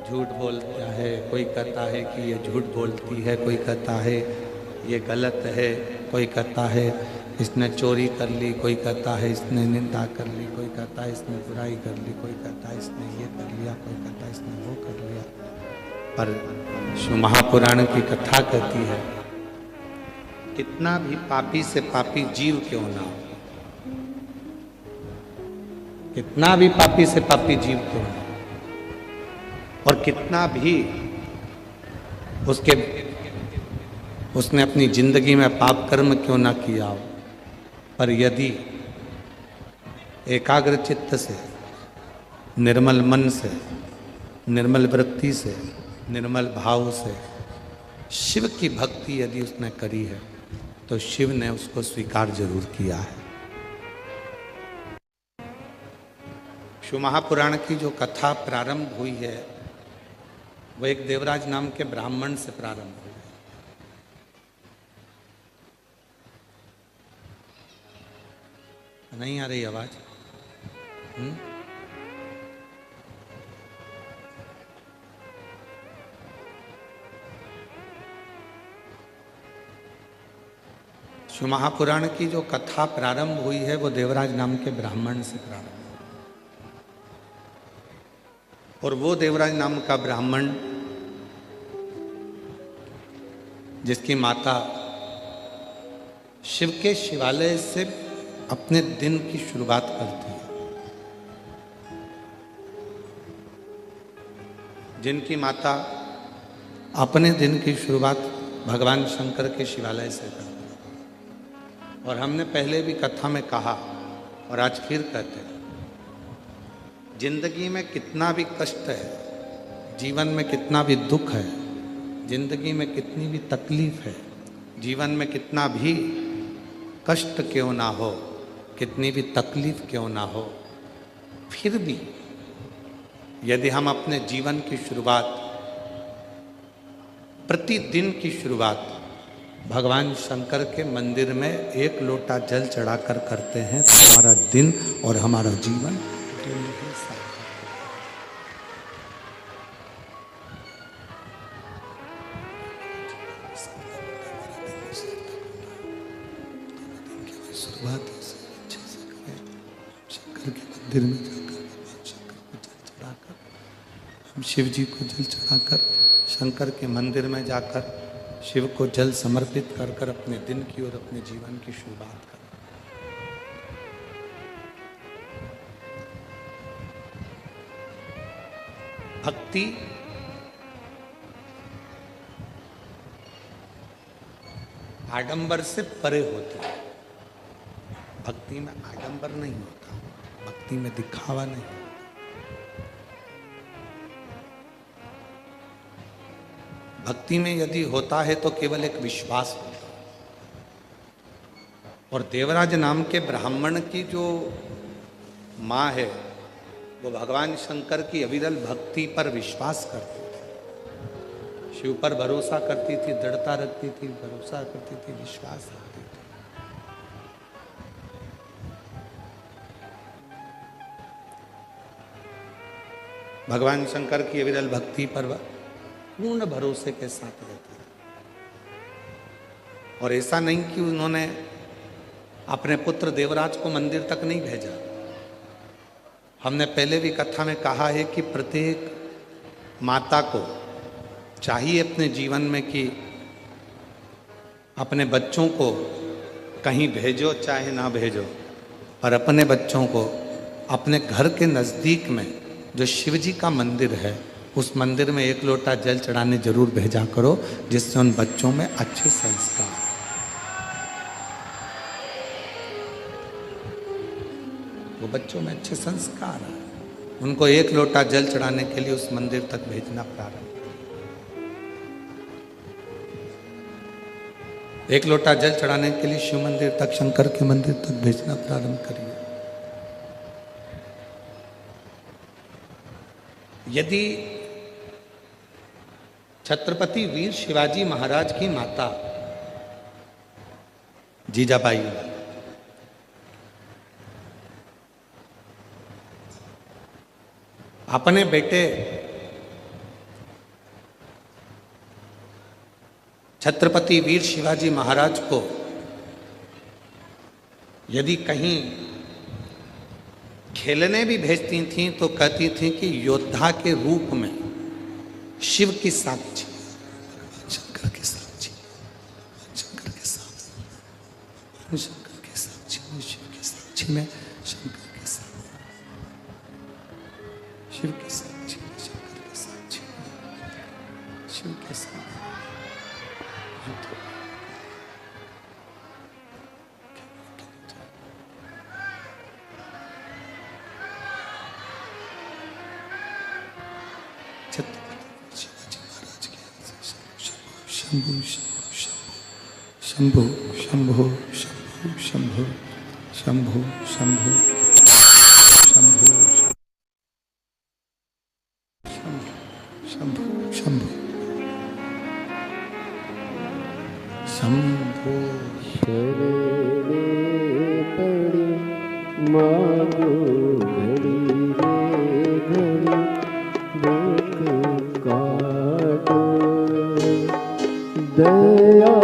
झूठ बोलता है, कोई कहता है कि ये झूठ बोलती है, कोई कहता है ये गलत है, कोई कहता है इसने चोरी कर ली, कोई कहता है इसने निंदा कर ली, कोई कहता है इसने बुराई कर ली, कोई कहता है इसने ये कर लिया, कोई कहता है इसने वो कर लिया। पर शिव महापुराण की कथा कहती है, कितना भी पापी से पापी जीव क्यों ना हो, कितना भी पापी से पापी जीव क्यों ना, और कितना भी उसने अपनी जिंदगी में पाप कर्म क्यों ना किया हो, पर यदि एकाग्र चित्त से, निर्मल मन से, निर्मल वृत्ति से, निर्मल भाव से शिव की भक्ति यदि उसने करी है, तो शिव ने उसको स्वीकार जरूर किया है। शिव महापुराण की जो कथा प्रारंभ हुई है वो एक देवराज नाम के ब्राह्मण से प्रारंभ हुई है। नहीं आ रही आवाज? शिव महापुराण की जो कथा प्रारंभ हुई है वो देवराज नाम के ब्राह्मण से प्रारंभ हुई। और वो देवराज नाम का ब्राह्मण जिसकी माता शिव के शिवालय से अपने दिन की शुरुआत करती है, जिनकी माता अपने दिन की शुरुआत भगवान शंकर के शिवालय से करती है। और हमने पहले भी कथा में कहा और आज फिर कहते हैं, जिंदगी में कितना भी कष्ट है, जीवन में कितना भी दुख है, जिंदगी में कितनी भी तकलीफ है, जीवन में कितना भी कष्ट क्यों ना हो, कितनी भी तकलीफ क्यों ना हो, फिर भी यदि हम अपने जीवन की शुरुआत, प्रतिदिन की शुरुआत भगवान शंकर के मंदिर में एक लोटा जल चढ़ाकर करते हैं तो हमारा दिन और हमारा जीवन शुरुआत अच्छे से करें। शंकर के मंदिर में जाकर भगवान शंकर को जल चढ़ाकर, हम शिव जी को जल चढ़ाकर, शंकर के मंदिर में जाकर शिव को जल समर्पित कर कर अपने दिन की और अपने जीवन की शुरुआत करें। भक्ति आडंबर से परे होती है। भक्ति में आडंबर नहीं होता, भक्ति में दिखावा नहीं होता। भक्ति में यदि होता है तो केवल एक विश्वास होता है। और देवराज नाम के ब्राह्मण की जो माँ है वो भगवान शंकर की अविरल भक्ति पर विश्वास करती थी, शिव पर भरोसा करती थी, दृढ़ता रखती थी, भरोसा करती थी, विश्वास रखती थी। भगवान शंकर की अविरल भक्ति पर पूर्ण भरोसे के साथ रहते हैं। और ऐसा नहीं कि उन्होंने अपने पुत्र देवराज को मंदिर तक नहीं भेजा। हमने पहले भी कथा में कहा है कि प्रत्येक माता को चाहिए अपने जीवन में कि अपने बच्चों को कहीं भेजो चाहे ना भेजो, पर अपने बच्चों को अपने घर के नज़दीक में जो शिव जी का मंदिर है उस मंदिर में एक लोटा जल चढ़ाने जरूर भेजा करो, जिससे उन बच्चों में अच्छे संस्कार, वो बच्चों में अच्छे संस्कार है। उनको एक लोटा जल चढ़ाने के लिए उस मंदिर तक भेजना प्रारंभ। एक लोटा जल चढ़ाने के लिए शिव मंदिर तक, शंकर के मंदिर तक भेजना प्रारंभ करिए। यदि छत्रपति वीर शिवाजी महाराज की माता जीजाबाई अपने बेटे छत्रपति वीर शिवाजी महाराज को यदि कहीं खेलने भी भेजती थीं तो कहती थीं कि योद्धा के रूप में शिव की साक्षी, शंकर के साक्षी, शंकर के साक्षी, शंकर के साक्षी में, शिव के साक्षी में, शंकर के साक्षी, शिव के साक्षी में, शंकर के साक्षी में, शिव के साक्षी। शंभु शंभु शंभु शंभु शंभु शंभु शंभु शंभु शंभु। मांगो घड़ी रे घड़ी दुख काटो दया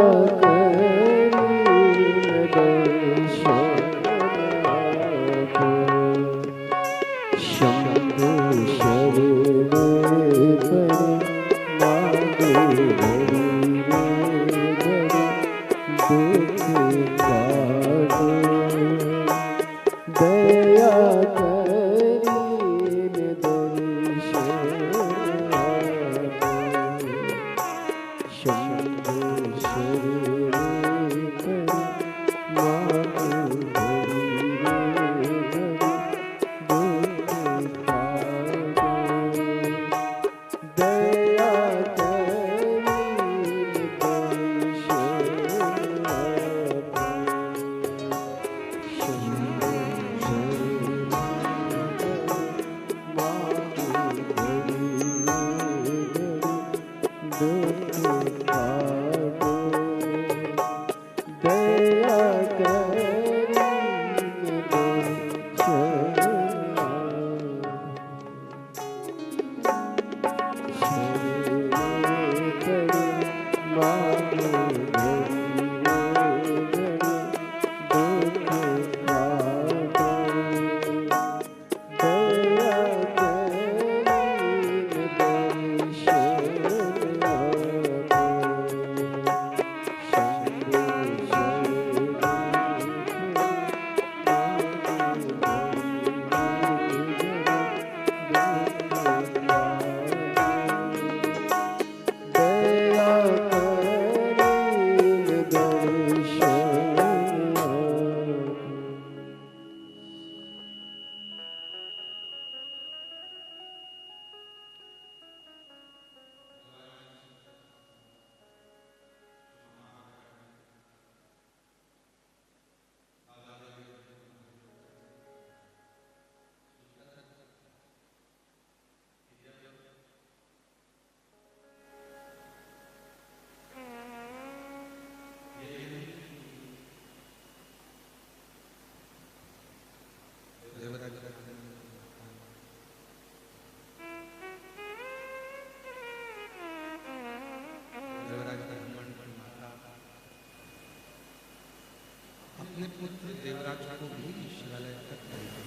अपने पुत्र देवराज को भी शिवालय तक ऐसा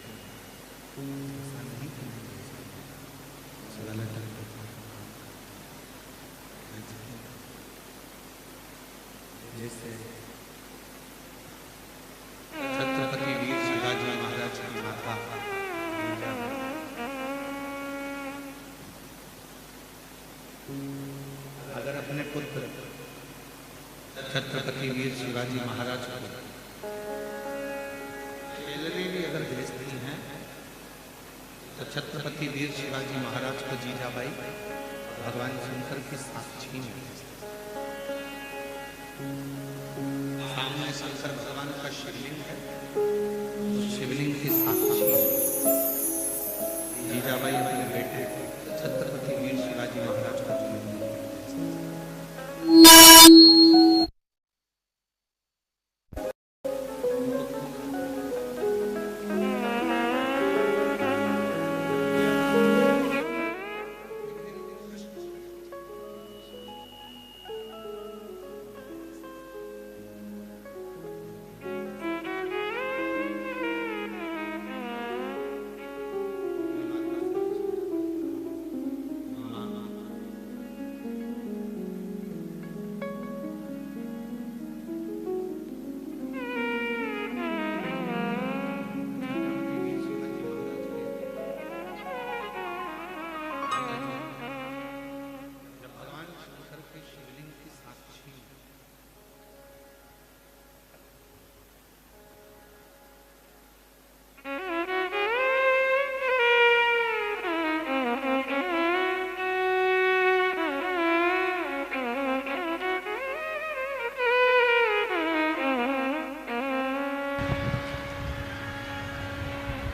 नहीं करना शिवालय तक जैसे छत्रपति वीर शिवाजी महाराज की माता अगर अपने पुत्र छत्रपति वीर शिवाजी महाराज को खेलने भी अगर भेजती हैं तो छत्रपति वीर शिवाजी महाराज को जीजाबाई भगवान शंकर की साक्षी में सामने शंकर भगवान का शिवलिंग है, तो शिवलिंग की साक्षी जीजाबाई अपने बेटे छत्रपति वीर शिवाजी महाराज को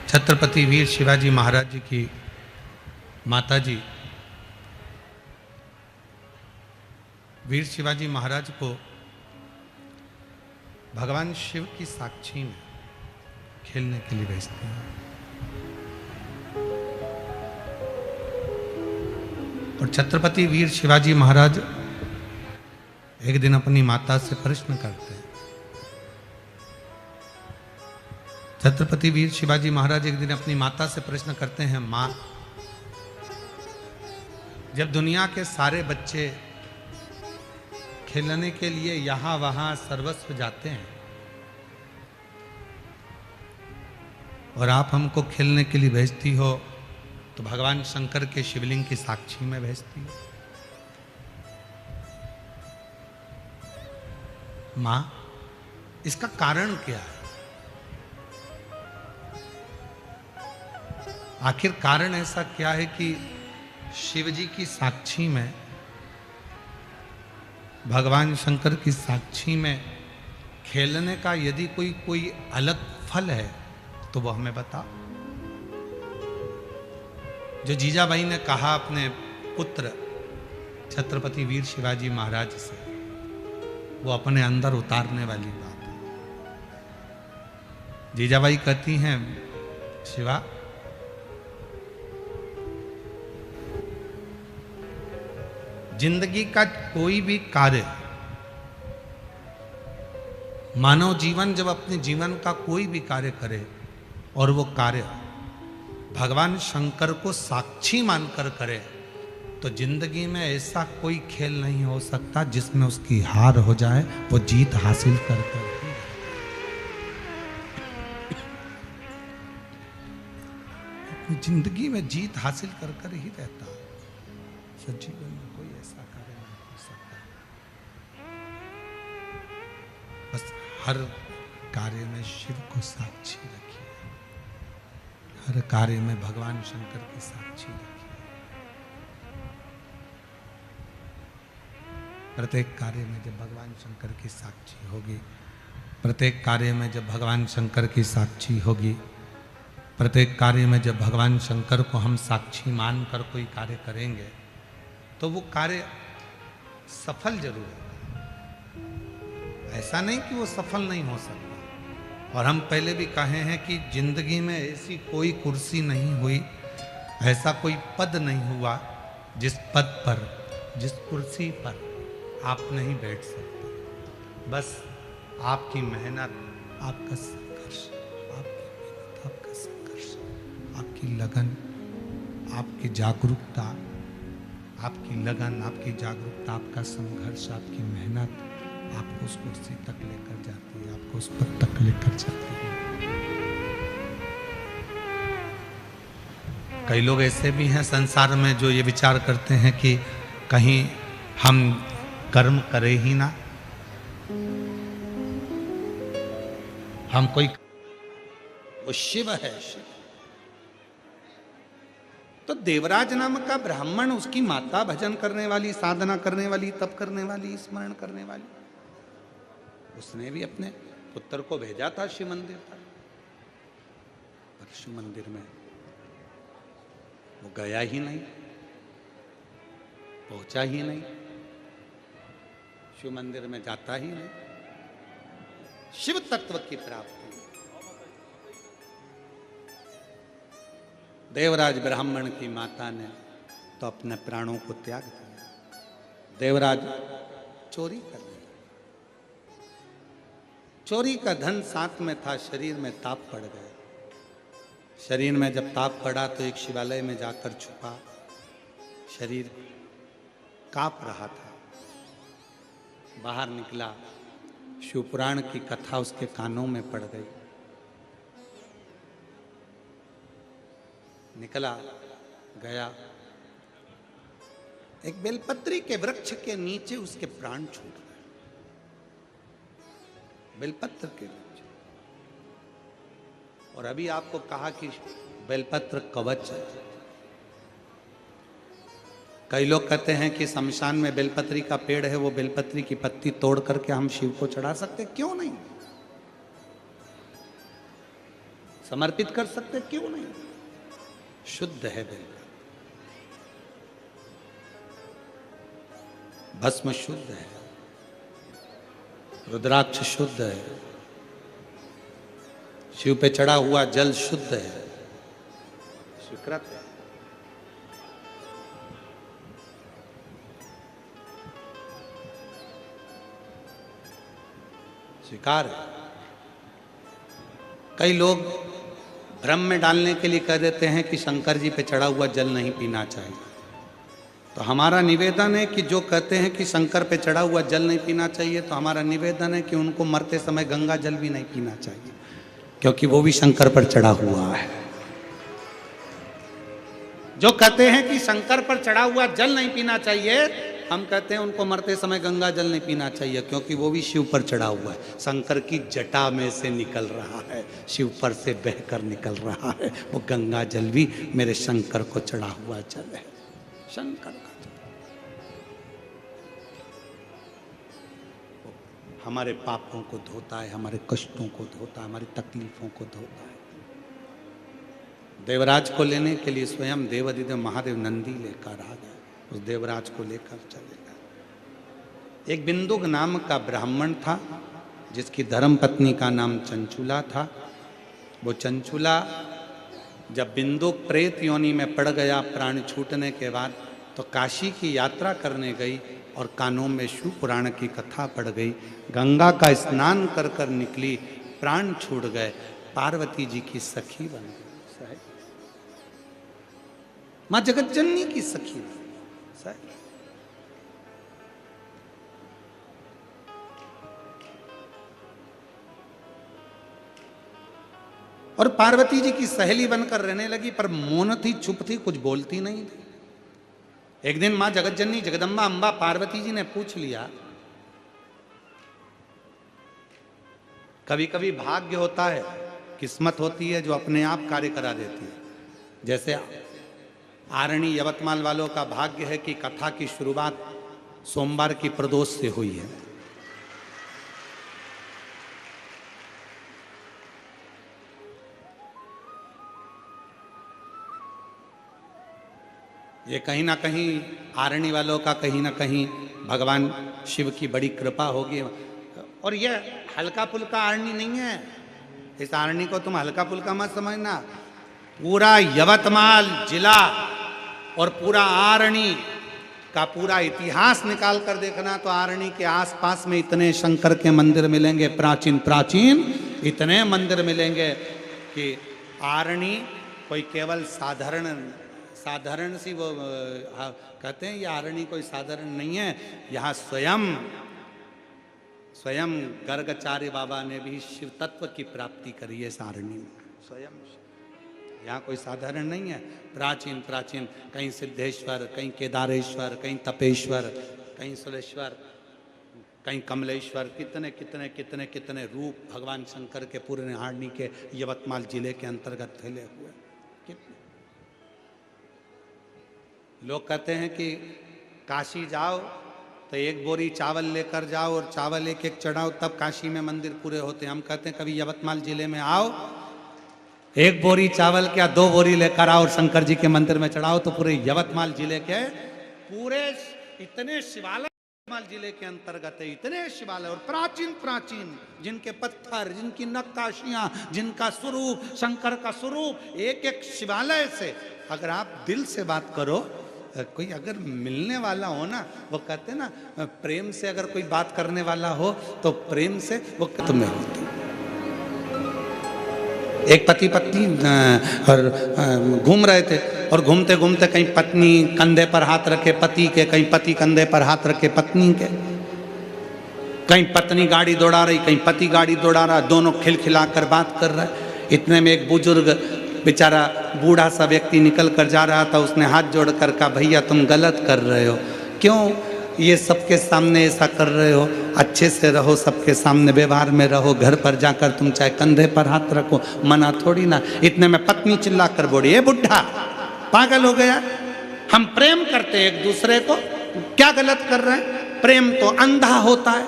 छत्रपति वीर शिवाजी महाराज जी की माताजी वीर शिवाजी महाराज को भगवान शिव की साक्षी में खेलने के लिए भेजते हैं। और छत्रपति वीर शिवाजी महाराज एक दिन अपनी माता से प्रश्न करते हैं। छत्रपति वीर शिवाजी महाराज एक दिन अपनी माता से प्रश्न करते हैं, माँ, जब दुनिया के सारे बच्चे खेलने के लिए यहां वहां सर्वस्व जाते हैं और आप हमको खेलने के लिए भेजती हो, तो भगवान शंकर के शिवलिंग की साक्षी में भेजती हो। मां, इसका कारण क्या है? आखिर कारण ऐसा क्या है कि शिव जी की साक्षी में, भगवान शंकर की साक्षी में खेलने का यदि कोई अलग फल है तो वो हमें बता। जो जीजाबाई ने कहा अपने पुत्र छत्रपति वीर शिवाजी महाराज से, वो अपने अंदर उतारने वाली बात है। जीजाबाई कहती हैं, शिवा, जिंदगी का कोई भी कार्य, मानव जीवन जब अपने जीवन का कोई भी कार्य करे और वो कार्य भगवान शंकर को साक्षी मानकर करे, तो जिंदगी में ऐसा कोई खेल नहीं हो सकता जिसमें उसकी हार हो जाए, वो जीत हासिल कर कर जिंदगी में जीत हासिल कर कर ही रहता है। सजीवन में कोई ऐसा कार्य नहीं हो सकता। बस हर कार्य में शिव को साक्षी रखिए, हर कार्य में भगवान शंकर की साक्षी रखिए। प्रत्येक कार्य में जब भगवान शंकर की साक्षी होगी, प्रत्येक कार्य में जब भगवान शंकर की साक्षी होगी, प्रत्येक कार्य में जब भगवान शंकर को हम साक्षी मानकर कोई कार्य करेंगे, तो वो कार्य सफल जरूर होगा। ऐसा नहीं कि वो सफल नहीं हो सकता। और हम पहले भी कहे हैं कि जिंदगी में ऐसी कोई कुर्सी नहीं हुई, ऐसा कोई पद नहीं हुआ जिस पद पर, जिस कुर्सी पर आप नहीं बैठ सकते। बस आपकी मेहनत, आपका संघर्ष, आपका संघर्ष, आपकी लगन, आपकी जागरूकता, आपकी लगन, आपकी जागरूकता, आपका संघर्ष, आपकी मेहनत आपको उस कुर्सी तक लेकर जाती है, आपको उस पद तक लेकर जाती है। कई लोग ऐसे भी हैं संसार में जो ये विचार करते हैं कि कहीं हम कर्म करें ही ना, हम कोई, वो शिव है, शिव। तो देवराज नाम का ब्राह्मण, उसकी माता भजन करने वाली, साधना करने वाली, तप करने वाली, स्मरण करने वाली, उसने भी अपने पुत्र को भेजा था शिव मंदिर पर। पर शिव मंदिर में वो गया ही नहीं, पहुंचा ही नहीं, शिव मंदिर में जाता ही नहीं। शिव तत्व की प्राप्ति, देवराज ब्राह्मण की माता ने तो अपने प्राणों को त्याग दिया। देवराज चोरी कर लिया, चोरी का धन साथ में था, शरीर में ताप पड़ गया। शरीर में जब ताप पड़ा तो एक शिवालय में जाकर छुपा, शरीर कांप रहा था। बाहर निकला, शिवपुराण की कथा उसके कानों में पड़ गई। निकला, गया, एक बेलपत्री के वृक्ष के नीचे उसके प्राण छूट गए। बेलपत्र के नीचे। और अभी आपको कहा कि बेलपत्र कवच है। कई लोग कहते हैं कि शमशान में बेलपत्री का पेड़ है, वो बेलपत्री की पत्ती तोड़ करके हम शिव को चढ़ा सकते, क्यों नहीं? समर्पित कर सकते, क्यों नहीं? शुद्ध है बेलपत्र, भस्म शुद्ध है, रुद्राक्ष शुद्ध है, शिव पे चढ़ा हुआ जल शुद्ध है, स्वीकृत है। स्वीकार है। कई लोग भ्रम में डालने के लिए कह देते हैं कि शंकर जी पे चढ़ा हुआ जल नहीं पीना चाहिए। तो हमारा निवेदन है कि जो कहते हैं कि शंकर पे चढ़ा हुआ जल नहीं पीना चाहिए, तो हमारा निवेदन है कि उनको मरते समय गंगा जल भी नहीं पीना चाहिए, क्योंकि वो भी शंकर पर चढ़ा हुआ है। जो कहते हैं कि शंकर पर चढ़ा हुआ जल नहीं पीना चाहिए, हम कहते हैं उनको मरते समय गंगा जल नहीं पीना चाहिए, क्योंकि वो भी शिव पर चढ़ा हुआ है। शंकर की जटा में से निकल रहा है, शिव पर से बहकर निकल रहा है। वो गंगा जल भी मेरे शंकर को चढ़ा हुआ जल है, शंकर का जल। हमारे पापों को धोता है, हमारे कष्टों को धोता है, हमारी तकलीफों को धोता है। देवराज को लेने के लिए स्वयं देवाधिदेव महादेव नंदी लेकर आ गए, उस देवराज को लेकर चले गए। एक बिंदुक नाम का ब्राह्मण था, जिसकी धर्म पत्नी का नाम चंचुला था। वो चंचुला जब बिंदुक प्रेत योनि में पड़ गया प्राण छूटने के बाद, तो काशी की यात्रा करने गई और कानों में शिव पुराण की कथा पड़ गई। गंगा का स्नान कर कर निकली, प्राण छूट गए, पार्वती जी की सखी बन गई। मां जगतजननी की सखी बन गई। और पार्वती जी की सहेली बनकर रहने लगी, पर मौन थी, चुप थी, कुछ बोलती नहीं थी। एक दिन मां जगतजननी जगदम्बा अंबा पार्वती जी ने पूछ लिया। कभी कभी भाग्य होता है, किस्मत होती है जो अपने आप कार्य करा देती है। जैसे आरणी यवतमाल वालों का भाग्य है कि कथा की शुरुआत सोमवार की प्रदोष से हुई है। ये कहीं ना कहीं आरणी वालों का कहीं ना कहीं भगवान शिव की बड़ी कृपा होगी। और ये हल्का फुल्का आरणी नहीं है, इस आरणी को तुम हल्का फुल्का मत समझना। पूरा यवतमाल जिला और पूरा आरणी का पूरा इतिहास निकाल कर देखना, तो आरणी के आसपास में इतने शंकर के मंदिर मिलेंगे, प्राचीन प्राचीन इतने मंदिर मिलेंगे कि आरणी कोई केवल साधारण सी वो कहते हैं, ये आरणी कोई साधारण नहीं है। यहाँ स्वयं गर्गाचार्य बाबा ने भी शिव तत्व की प्राप्ति करी है इस आरणी में। स्वयं यहाँ कोई साधारण नहीं है। प्राचीन प्राचीन, कहीं सिद्धेश्वर, कहीं केदारेश्वर, कहीं तपेश्वर, कहीं सुलेश्वर, कहीं कमलेश्वर, कितने कितने कितने कितने रूप भगवान शंकर के पूरे आरणी के यवतमाल जिले के अंतर्गत फैले हुए। कितने लोग कहते हैं कि काशी जाओ तो एक बोरी चावल लेकर जाओ और चावल एक एक चढ़ाओ, तब काशी में मंदिर पूरे होते हैं। हम कहते हैं कभी यवतमाल जिले में आओ, एक बोरी चावल क्या 2 बोरी लेकर आओ और शंकर जी के मंदिर में चढ़ाओ, तो पूरे यवतमाल जिले के पूरे इतने शिवालय यवतमाल जिले के अंतर्गत है, इतने शिवालय और प्राचीन प्राचीन, जिनके पत्थर, जिनकी नक्काशियां, जिनका स्वरूप शंकर का स्वरूप, एक एक शिवालय से अगर आप दिल से बात करो, कोई अगर मिलने वाला हो ना, वो कहते ना प्रेम से अगर कोई बात करने वाला हो तो प्रेम से वो तुम्हें होती। एक पति पत्नी और घूम रहे थे, और घूमते घूमते कहीं पत्नी कंधे पर हाथ रखे पति के, कहीं पति कंधे पर हाथ रखे पत्नी के, कहीं पत्नी गाड़ी दौड़ा रही, कहीं पति गाड़ी दौड़ा रहा, दोनों खिलखिलाकर बात कर रहे। इतने में एक बुजुर्ग बेचारा बूढ़ा सा व्यक्ति निकल कर जा रहा था, उसने हाथ जोड़कर कहा, भैया तुम गलत कर रहे हो, क्यों ये सबके सामने ऐसा कर रहे हो? अच्छे से रहो, सबके सामने व्यवहार में रहो, घर पर जाकर तुम चाहे कंधे पर हाथ रखो, मना थोड़ी ना। इतने में पत्नी चिल्ला कर बोली, ये बुढ़ा पागल हो गया, हम प्रेम करते एक दूसरे को, क्या गलत कर रहे हैं? प्रेम तो अंधा होता है।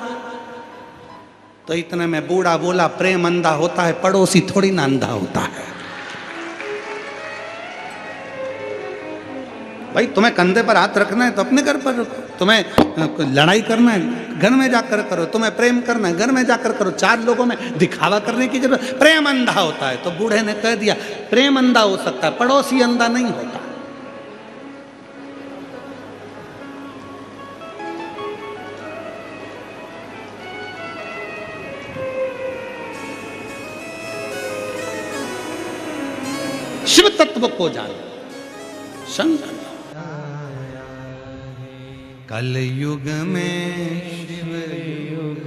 तो इतने में बूढ़ा बोला, प्रेम अंधा होता है, पड़ोसी थोड़ी ना अंधा होता है। भाई तुम्हें कंधे पर हाथ रखना है तो अपने घर पर रखो, तुम्हें लड़ाई करना है घर में जाकर करो, तुम्हें प्रेम करना है घर में जाकर करो, 4 लोगों में दिखावा करने की जरूरत। प्रेम अंधा होता है, तो बूढ़े ने कह दिया प्रेम अंधा हो सकता है, पड़ोसी अंधा नहीं होता। तत्व को जानो, शंकर। कल युग में शिव युग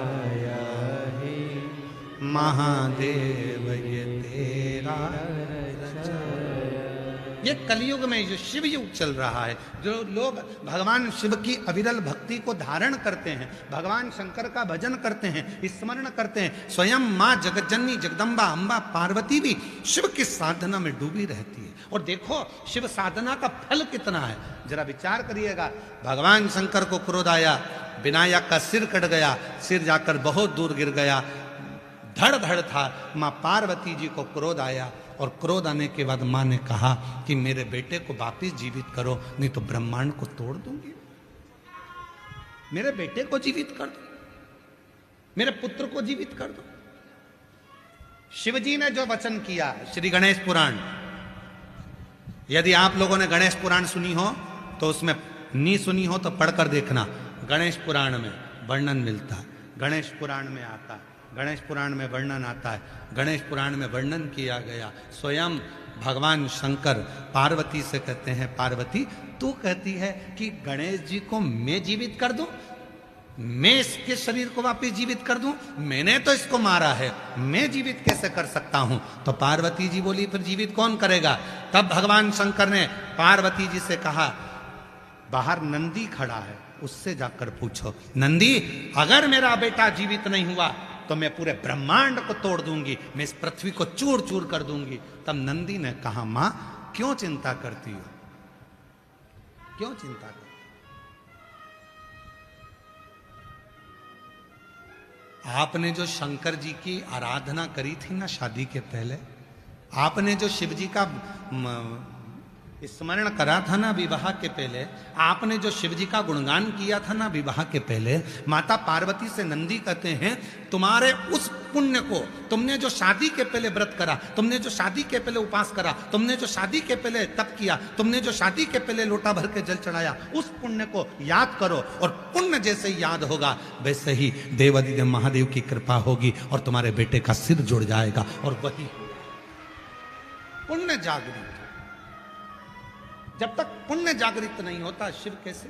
आया है, महादेव ये तेरा ये कलयुग में जो शिव युग चल रहा है, जो लोग भगवान शिव की अविरल भक्ति को धारण करते हैं, भगवान शंकर का भजन करते हैं, स्मरण करते हैं, स्वयं माँ जगज्जननी जगदम्बा अम्बा पार्वती भी शिव की साधना में डूबी रहती है। और देखो शिव साधना का फल कितना है, जरा विचार करिएगा। भगवान शंकर को क्रोध आया, विनायक का सिर कट गया, सिर जाकर बहुत दूर गिर गया, धड़ धड़ था। माँ पार्वती जी को क्रोध आया और क्रोध आने के बाद माँ ने कहा कि मेरे बेटे को वापिस जीवित करो, नहीं तो ब्रह्मांड को तोड़ दूंगी। मेरे बेटे को जीवित कर दो, मेरे पुत्र को जीवित कर दो। शिवजी ने जो वचन किया, श्री गणेश पुराण, यदि आप लोगों ने गणेश पुराण सुनी हो तो उसमें नहीं सुनी हो तो पढ़कर देखना। गणेश पुराण में वर्णन मिलता है, गणेश पुराण में आता है, गणेश पुराण में वर्णन आता है। गणेश पुराण में वर्णन किया गया, स्वयं भगवान शंकर पार्वती से कहते हैं, पार्वती तू कहती है कि गणेश जी को मैं जीवित कर दूं, मैं इसके शरीर को वापस जीवित कर दूं, मैंने तो इसको मारा है, मैं जीवित कैसे कर सकता हूं? तो पार्वती जी बोली फिर जीवित कौन करेगा? तब भगवान शंकर ने पार्वती जी से कहा, बाहर नंदी खड़ा है, उससे जाकर पूछो, नंदी अगर मेरा बेटा जीवित नहीं हुआ तो मैं पूरे ब्रह्मांड को तोड़ दूंगी, मैं इस पृथ्वी को चूर चूर कर दूंगी। तब नंदी ने कहा, मां क्यों चिंता करती हो, क्यों चिंता करती? आपने जो शंकर जी की आराधना करी थी ना शादी के पहले, आपने जो शिव जी का स्मरण करा था ना विवाह के पहले, आपने जो शिव जी का गुणगान किया था ना विवाह के पहले, माता पार्वती से नंदी कहते हैं, तुम्हारे उस पुण्य को, तुमने जो शादी के पहले व्रत करा, तुमने जो शादी के पहले उपास करा, तुमने जो शादी के पहले तप किया, तुमने जो शादी के पहले लोटा भर के जल चढ़ाया, उस पुण्य को याद करो। और पुण्य जैसे ही याद होगा वैसे ही देवादिदेव महादेव की कृपा होगी और तुम्हारे बेटे का सिर जुड़ जाएगा। और वही पुण्य जागृत, जब तक पुण्य जागृत नहीं होता शिव कैसे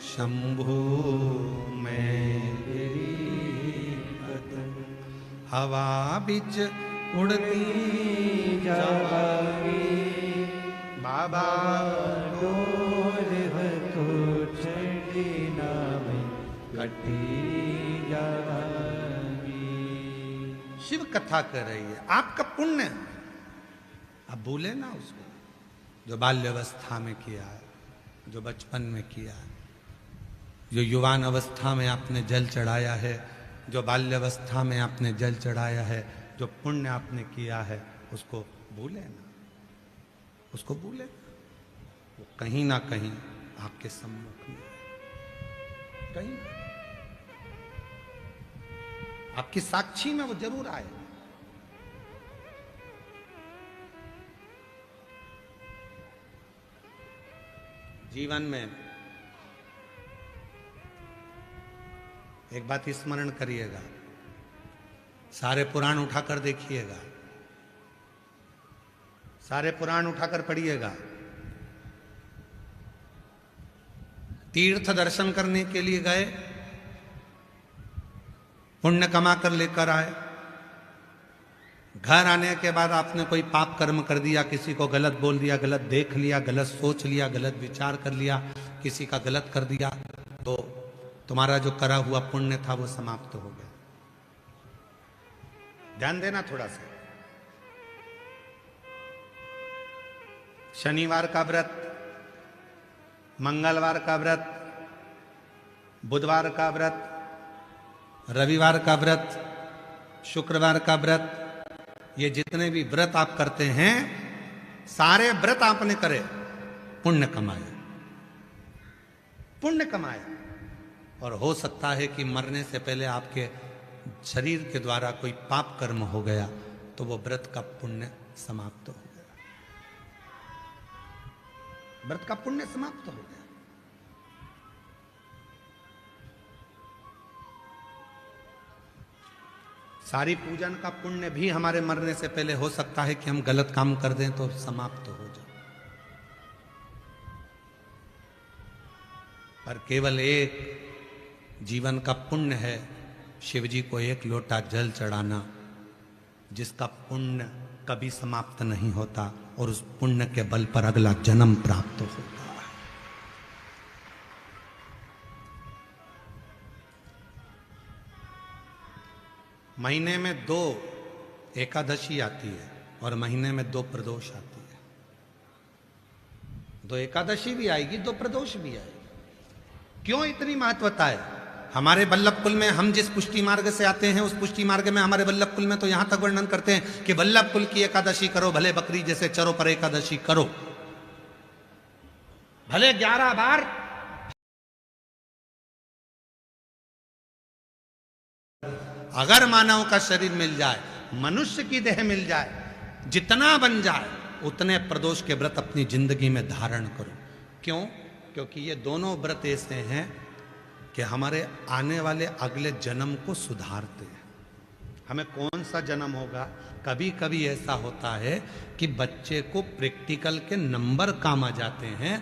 शंभु में हवा बिच उड़ती जावागी, बाबा डोर तो चढ़ी नाम कटी जावागी। शिव कथा कर रही है, आपका पुण्य अब भूले ना उसको, जो बाल्यावस्था में किया है, जो बचपन में किया है, जो युवान अवस्था में आपने जल चढ़ाया है, जो बाल्यावस्था में आपने जल चढ़ाया है, जो पुण्य आपने किया है, उसको भूले ना, उसको भूले ना। वो कहीं ना कहीं आपके सम्मुख में, कहीं आपकी साक्षी में वो जरूर आए। जीवन में एक बात स्मरण करिएगा, सारे पुराण उठाकर देखिएगा, सारे पुराण उठाकर पढ़िएगा। तीर्थ दर्शन करने के लिए गए, पुण्य कमा कर लेकर आए, घर आने के बाद आपने कोई पाप कर्म कर दिया, किसी को गलत बोल दिया, गलत देख लिया, गलत सोच लिया, गलत विचार कर लिया, किसी का गलत कर दिया, तो तुम्हारा जो करा हुआ पुण्य था वो समाप्त हो गया। ध्यान देना थोड़ा सा। शनिवार का व्रत, मंगलवार का व्रत, बुधवार का व्रत, रविवार का व्रत, शुक्रवार का व्रत, ये जितने भी व्रत आप करते हैं, सारे व्रत आपने करे, पुण्य कमाया, पुण्य कमाया। और हो सकता है कि मरने से पहले आपके शरीर के द्वारा कोई पाप कर्म हो गया तो वो व्रत का पुण्य समाप्त हो गया, व्रत का पुण्य समाप्त हो गया। सारी पूजन का पुण्य भी हमारे मरने से पहले हो सकता है कि हम गलत काम कर दें तो समाप्त हो जाए, पर केवल एक जीवन का पुण्य है शिव जी को एक लोटा जल चढ़ाना, जिसका पुण्य कभी समाप्त नहीं होता और उस पुण्य के बल पर अगला जन्म प्राप्त होता है। महीने में 2 एकादशी आती है और महीने में 2 प्रदोष आती है। 2 एकादशी भी आएगी, 2 प्रदोष भी आएगी। क्यों इतनी महत्वता है? हमारे वल्लभ कुल में हम जिस पुष्टि मार्ग से आते हैं, उस पुष्टि मार्ग में हमारे वल्लभ कुल में तो यहां तक वर्णन करते हैं कि वल्लभ कुल की एकादशी करो, भले बकरी जैसे चरो पर एकादशी करो, भले 11 बार अगर मानव का शरीर मिल जाए, मनुष्य की देह मिल जाए, जितना बन जाए उतने प्रदोष के व्रत अपनी जिंदगी में धारण करो। क्यों? क्योंकि ये दोनों व्रत ऐसे हैं कि हमारे आने वाले अगले जन्म को सुधारते हैं। हमें कौन सा जन्म होगा? कभी कभी ऐसा होता है कि बच्चे को प्रैक्टिकल के नंबर काम आ जाते हैं।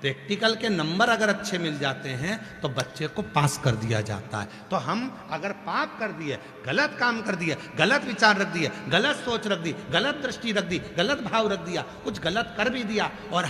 प्रैक्टिकल के नंबर अगर अच्छे मिल जाते हैं तो बच्चे को पास कर दिया जाता है। तो हम अगर पाप कर दिए, गलत काम कर दिए, गलत विचार रख दिए, गलत सोच रख दी, गलत दृष्टि रख दी, गलत भाव रख दिया, कुछ गलत कर भी दिया और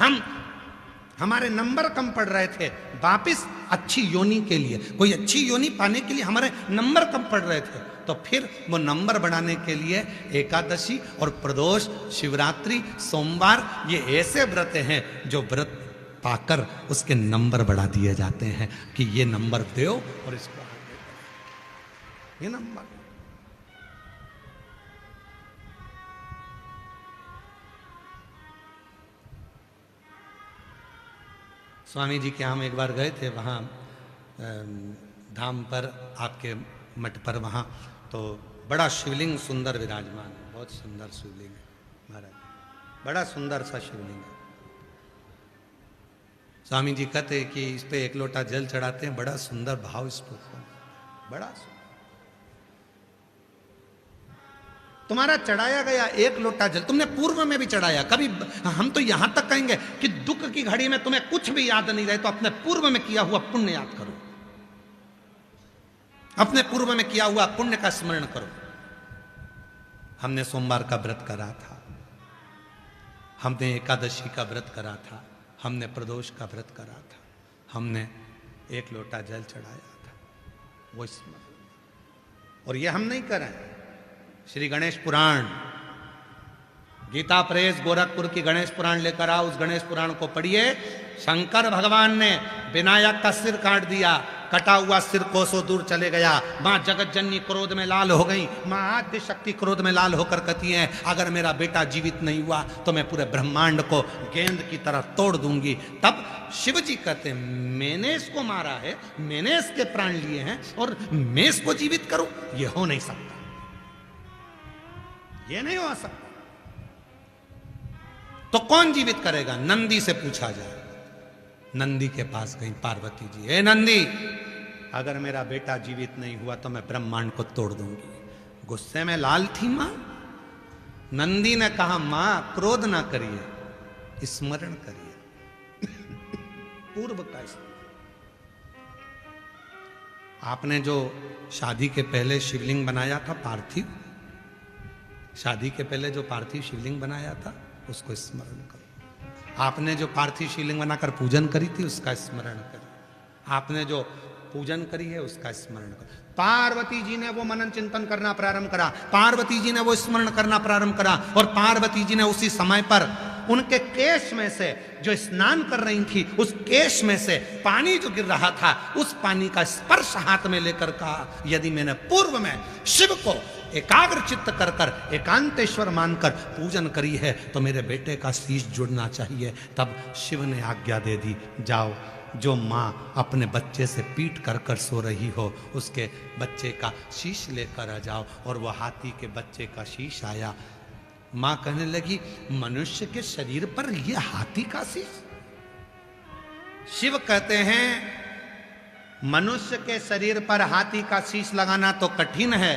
हमारे नंबर कम पड़ रहे थे, वापिस अच्छी योनि के लिए, कोई अच्छी योनि पाने के लिए हमारे नंबर कम पड़ रहे थे, तो फिर वो नंबर बढ़ाने के लिए एकादशी और प्रदोष, शिवरात्रि, सोमवार, ये ऐसे व्रत हैं जो व्रत पाकर उसके नंबर बढ़ा दिए जाते हैं कि ये नंबर दो और इसको ये नंबर। स्वामी जी के हम एक बार गए थे वहाँ धाम पर, आपके मठ पर, वहाँ तो बड़ा शिवलिंग सुंदर विराजमान है, बहुत सुंदर शिवलिंग है महाराज, बड़ा सुंदर सा शिवलिंग है। स्वामी जी कहते हैं कि इस पे 1 लोटा जल चढ़ाते हैं, बड़ा सुंदर भाव इस पर, बड़ा सुंदर। तुम्हारा चढ़ाया गया 1 लोटा जल तुमने पूर्व में भी चढ़ाया, कभी हम तो यहां तक कहेंगे कि दुख की घड़ी में तुम्हें कुछ भी याद नहीं रहे तो अपने पूर्व में किया हुआ पुण्य याद करो, अपने पूर्व में किया हुआ पुण्य का स्मरण करो। हमने सोमवार का व्रत करा था, हमने एकादशी का व्रत करा था, हमने प्रदोष का व्रत करा था, हमने 1 लोटा जल चढ़ाया था, वो स्मरण। और ये हम नहीं कर रहे हैं, श्री गणेश पुराण, गीता प्रेस गोरखपुर की गणेश पुराण लेकर आओ, उस गणेश पुराण को पढ़िए। शंकर भगवान ने विनायक का सिर काट दिया, कटा हुआ सिर कोसों दूर चले गया। मां जगत जननी क्रोध में लाल हो गई, मां आद्य शक्ति क्रोध में लाल होकर कहती है अगर मेरा बेटा जीवित नहीं हुआ तो मैं पूरे ब्रह्मांड को गेंद की तरह तोड़ दूंगी। तब शिव जी कहते हैं मैंने इसको मारा है, मैंने इसके प्राण लिए हैं और मैं इसको जीवित करूं, यह हो नहीं सकता, यह नहीं हो सकता। तो कौन जीवित करेगा? नंदी से पूछा जाए। नंदी के पास गई पार्वती जी, हे नंदी अगर मेरा बेटा जीवित नहीं हुआ तो मैं ब्रह्मांड को तोड़ दूंगी। गुस्से में लाल थी मां। नंदी ने कहा मां क्रोध ना करिए, स्मरण करिए पूर्व का स्मरण। आपने जो शादी के पहले शिवलिंग बनाया था पार्थिव, शादी के पहले जो पार्थिव शिवलिंग बनाया था उसको स्मरण करो। आपने जो पार्थिव शिवलिंग बनाकर पूजन करी थी उसका स्मरण करो। आपने जो पूजन करी है उसका स्मरण करो। पार्वती जी ने वो मनन चिंतन करना प्रारंभ करा, पार्वती जी ने वो स्मरण करना प्रारंभ करा और पार्वती जी ने उसी समय पर उनके केश में से जो स्नान कर रही थी उस केश में से पानी जो गिर रहा था उस पानी का स्पर्श हाथ में लेकर कहा यदि मैंने पूर्व में शिव को एकाग्र चित्त कर कर एकांतेश्वर मानकर पूजन करी है तो मेरे बेटे का शीश जुड़ना चाहिए। तब शिव ने आज्ञा दे दी, जाओ जो माँ अपने बच्चे से पीट कर कर सो रही हो उसके बच्चे का शीश लेकर आ जाओ। और वो हाथी के बच्चे का शीश आया। माँ कहने लगी मनुष्य के शरीर पर यह हाथी का शीश? शिव कहते हैं मनुष्य के शरीर पर हाथी का शीश लगाना तो कठिन है,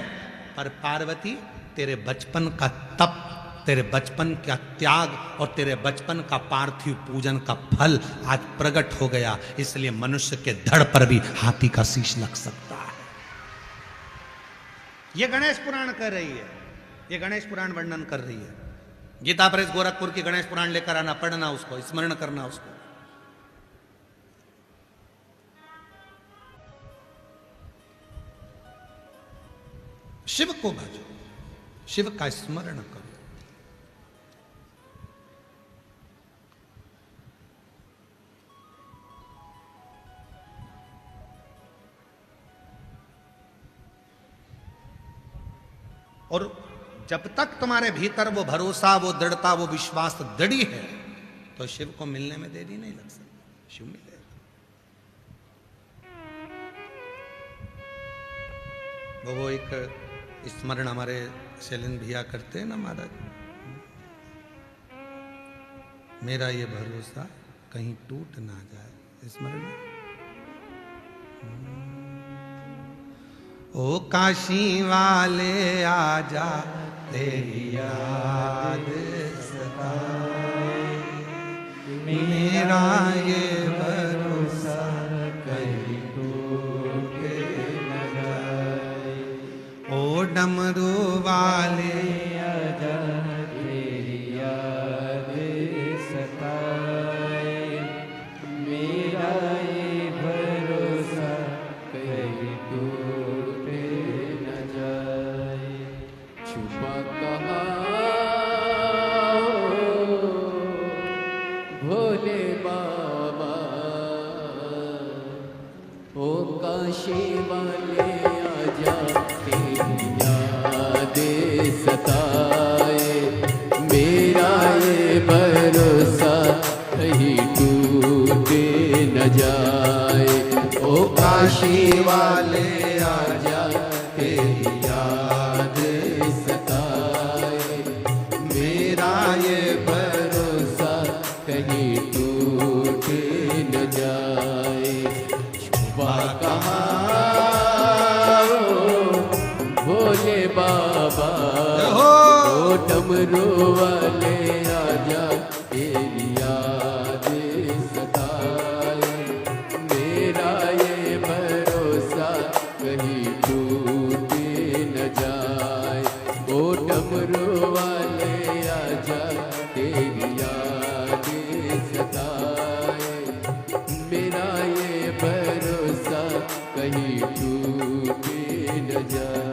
पर पार्वती तेरे बचपन का तप, तेरे बचपन का त्याग और तेरे बचपन का पार्थिव पूजन का फल आज प्रकट हो गया, इसलिए मनुष्य के धड़ पर भी हाथी का शीश लग सकता है। यह गणेश पुराण कर रही है, ये गणेश पुराण वर्णन कर रही है। गीता प्रेस गोरखपुर की गणेश पुराण लेकर आना, पढ़ना उसको, स्मरण करना उसको। शिव को भजो, शिव का स्मरण करो। और जब तक तुम्हारे भीतर वो भरोसा, वो दृढ़ता, वो विश्वास दृढ़ी है, तो शिव को मिलने में देरी नहीं लग सकती, शिव मिलेगा। वो एक स्मरण हमारे शैलेंद्र भैया करते हैं ना महाराज, मेरा ये भरोसा कहीं टूट ना जाए, स्मरण। ओ काशी वाले आजा तेरी याद सताए, मेरा ये भरोसा कहीं टूट न जाए। ओ डमरू वाले आजा तेरी याद सताए, मेरा ये भरोसा कहीं टूटे न जाए। छुपा कहाँ भोले बाबा, ओ काशी वाले आजा तेरी याद सताए, मेरा ये भरोसा कहीं टूटे न जाए। ओ काशी वाले आजा तेरी याद सताए, मेरा ये भरोसा कहीं टूटे न जाए। छुपा कहाँ भोले बाबा, ओ डमरू वाले आजा तेरी याद सताए, मेरा ये भरोसा कहीं टूटे न जाए। ओ डमरू वाले आजा तेरी याद सताए, मेरा ये भरोसा कहीं टूटे न जाए।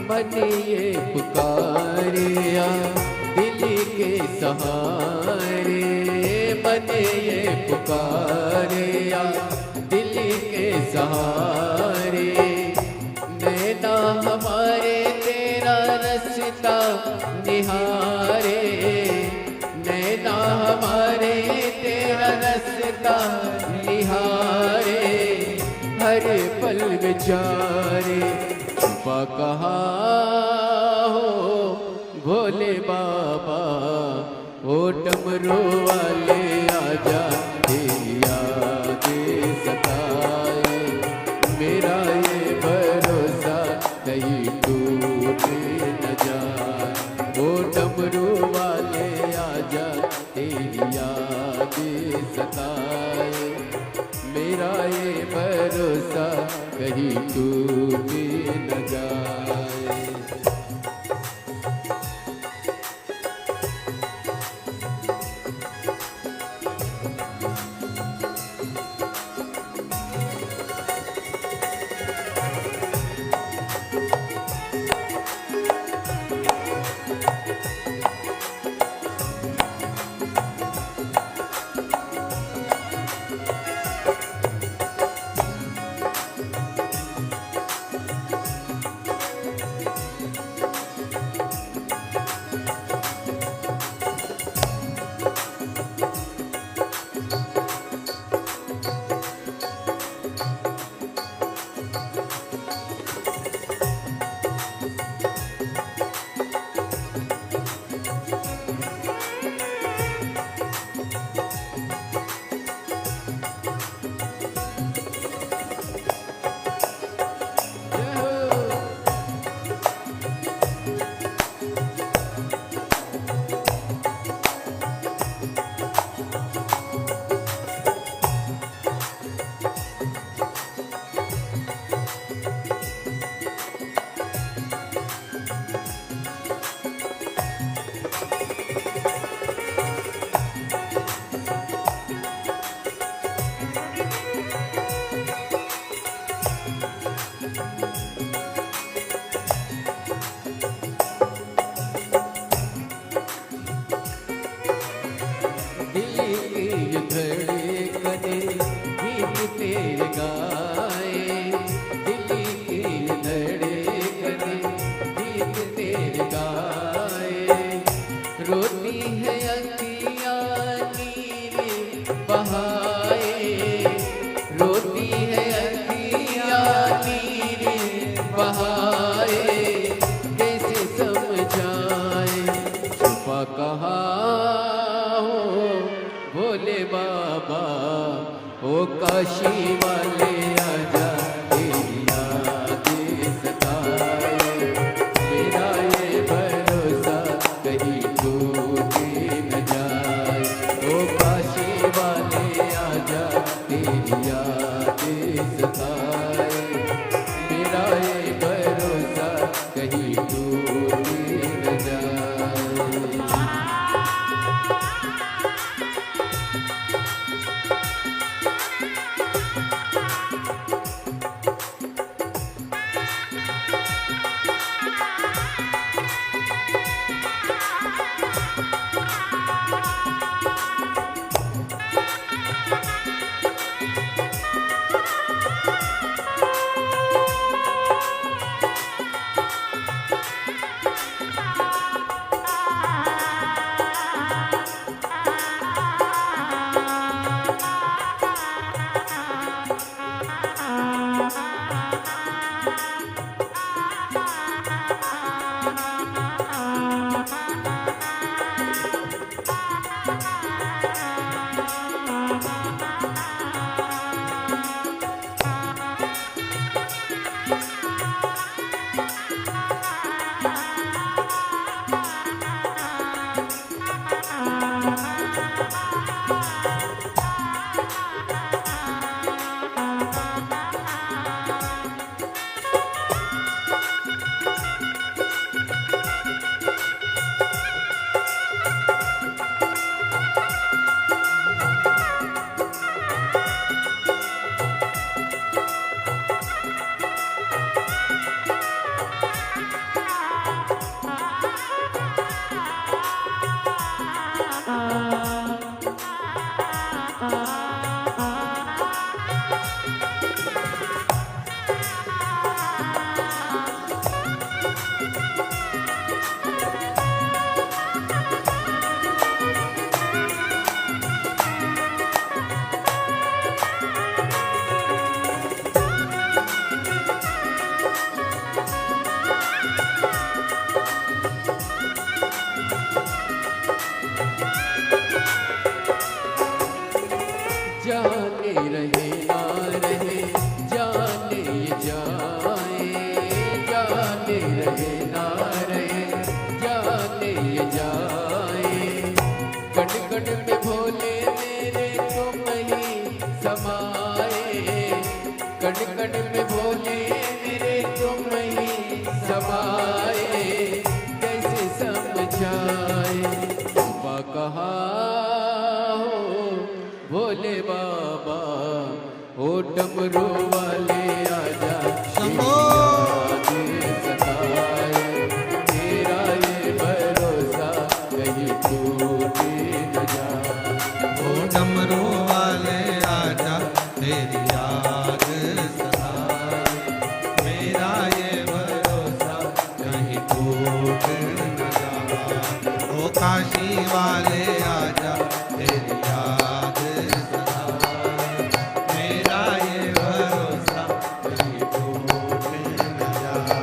मन ये पुकारिया दिल के सहारे, मन ये पुकारिया दिल के सहारे। नैना हमारे तेरा रास्ता निहारे, नैना हमारे तेरा रास्ता निहारे। हर पल विचारे छुपा कहाँ हो भोले बाबा, ओ डमरू वाले आजा तेरी याद सताए। मेरा ये भरोसा कहीं टूट न जाए, ओ डमरू वाले आजा तेरी याद सताए। मेरा ये भरोसा कहीं टूट न जाए। रोती है अखियाँ नीर बहाए, रोती है अखियाँ नीर बहाए। कैसे समझाए छुपा कहाँ हो भोले बाबा, ओ काशी वाले आजा तेरी याद सताए। मेरा ये भरोसा कहीं टूट न जाए, ओ काशी वाले आजा तेरी याद सताए। मेरा ये भरोसा कहीं टूट न जाए। जाने रहे ना रहे जाने ये जाए, जाने रहे ना रहे जाने ये जाए। कट कट में भोले मेरे तुम ही समाए, कट कट में भोले मेरे तुम ही समाए। कैसे समझाए बाबा कहाँ हो भोले बाबा, ओ डमरू वाले आजा शंभो। याद सताए। तेरा ये भरोसा कहीं टूटे न जाए। ओ डमरू वाले आजा तेरी याद सताए। मेरा ये भरोसा कहीं टूट न जाए। ओ काशी वाले आजा तेरी याद सताए। मेरा ये भरोसा कहीं टूट न जाए।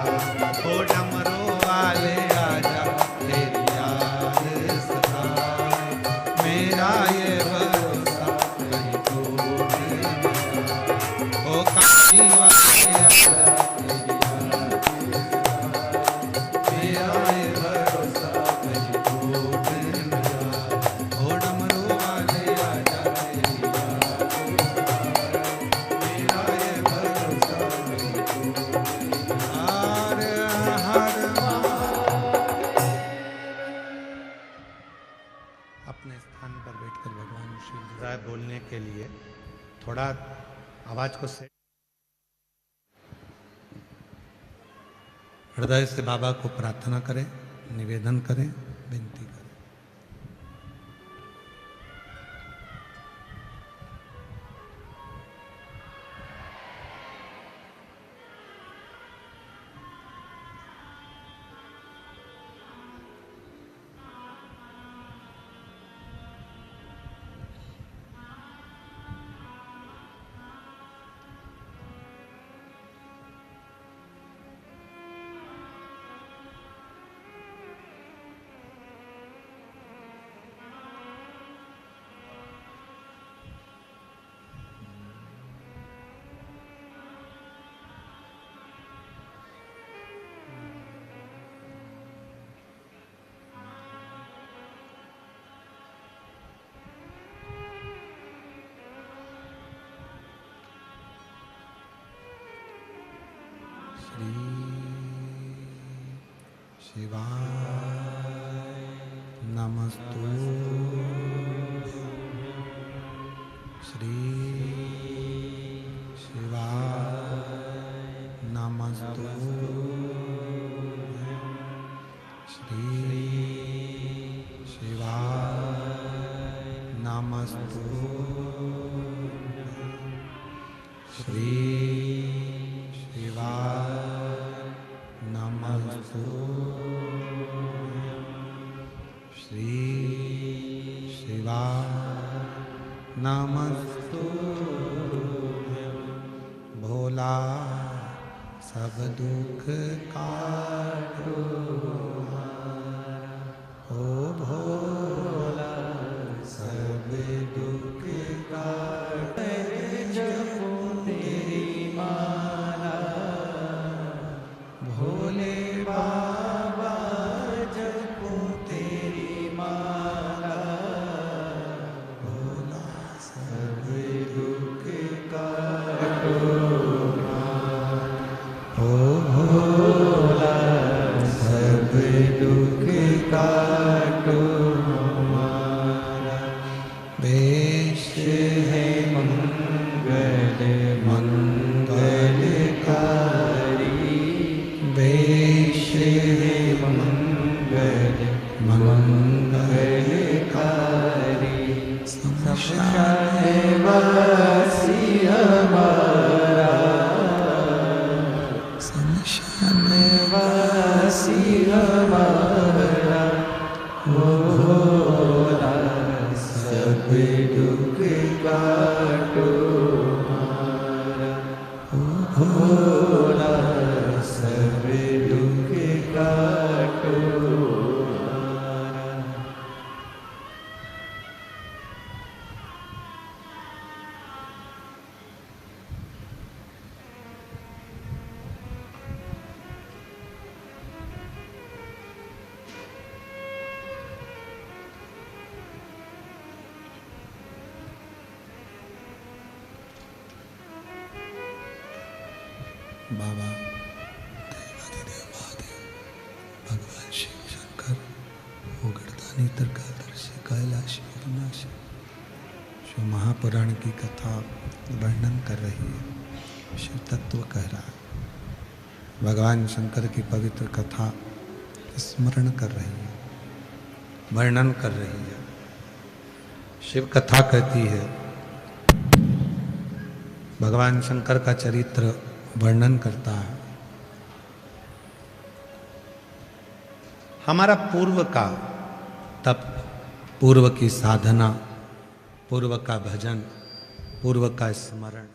ओ डमरू वाले आजा तेरी याद सताए। मेरा ये भरोसा कहीं टूट न जाए। ओ काशी वाले आजा तेरी याद सताए। मेरा ये भरोसा कहीं टूट न जाए। ओ डमरू वाले आजा तेरी याद सताए। मेरा ये भरोसा कहीं टूट न जाए। हर अपने स्थान पर बैठकर भगवान श्री राय बोलने के लिए थोड़ा आवाज को से हृदय से बाबा को प्रार्थना करें, निवेदन करें, विनती करें। श्री शिवाय नमस्तु। श्री शिवाय नमस्तु। श्री शिवाय नमस्तु। श्री शिवाय नमस्तु। श्री शिवाय नमस्तु। भोला सब दुख काटो ओ भोला सब दुख काटे। जपो तेरी माला भोले बाबा, जपो तेरी माला। भोला सब दुख काटो ओ भोला सब दुख काटो हमारा। वेश है मंगल मंगलकारी, वेश है मंगल मंगलकारी। शमशान वासी हमारा, शमशान वासी बाबा देवाधिदेव महादेव भगवान शिव शंकर ओगड़दानी तर्कादर्शी कैलाशी अविनाशी जो महापुराण की कथा वर्णन कर रही है, शिव तत्व कह रहा है। भगवान शंकर की पवित्र कथा स्मरण कर रही है, वर्णन कर रही है। शिव कथा कहती है, भगवान शंकर का चरित्र वर्णन करता है। हमारा पूर्व का तप, पूर्व की साधना, पूर्व का भजन, पूर्व का स्मरण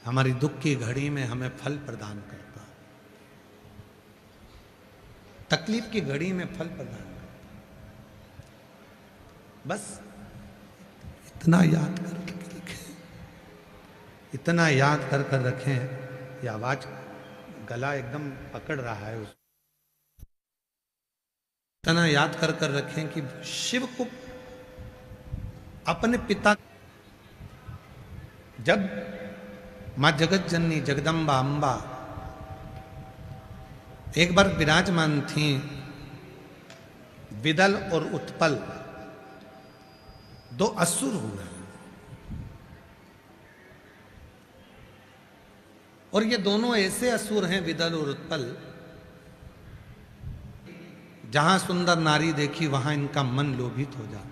हमारी दुख की घड़ी में हमें फल प्रदान करता है, तकलीफ की घड़ी में फल प्रदान करता है। बस इतना याद करके रखें, इतना याद कर कर रखें। ये आवाज गला एकदम पकड़ रहा है, उस इतना याद कर कर रखें कि शिव को अपने पिता, जब मां जगत जननी जगदम्बा अम्बा एक बार विराजमान थी, विदल और उत्पल दो असुर हुए, और ये दोनों ऐसे असुर हैं, विदल और उत्पल, जहां सुंदर नारी देखी वहां इनका मन लोभित हो जाता।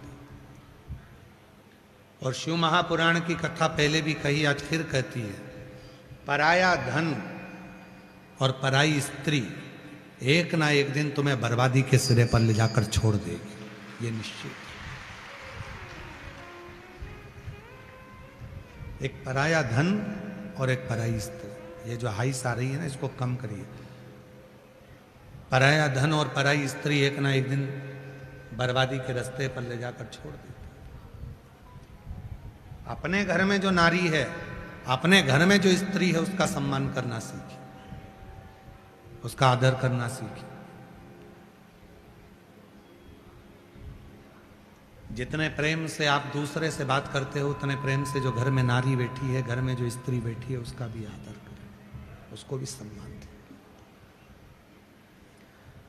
और शिव महापुराण की कथा पहले भी कही, आज फिर कहती है, पराया धन और पराई स्त्री एक ना एक दिन तुम्हें बर्बादी के सिरे पर ले जाकर छोड़ देगी, ये निश्चित। एक पराया धन और एक पराई स्त्री, ये जो हाइस आ रही है ना, इसको कम करिए। पराया धन और पराई स्त्री एक ना एक दिन बर्बादी के रास्ते पर ले जाकर छोड़ देती। अपने घर में जो नारी है, अपने घर में जो स्त्री है, उसका सम्मान करना सीखिए, उसका आदर करना सीखिए। जितने प्रेम से आप दूसरे से बात करते हो, उतने प्रेम से जो घर में नारी बैठी है, घर में जो स्त्री बैठी है, उसका भी आदर करें, उसको भी सम्मान दें।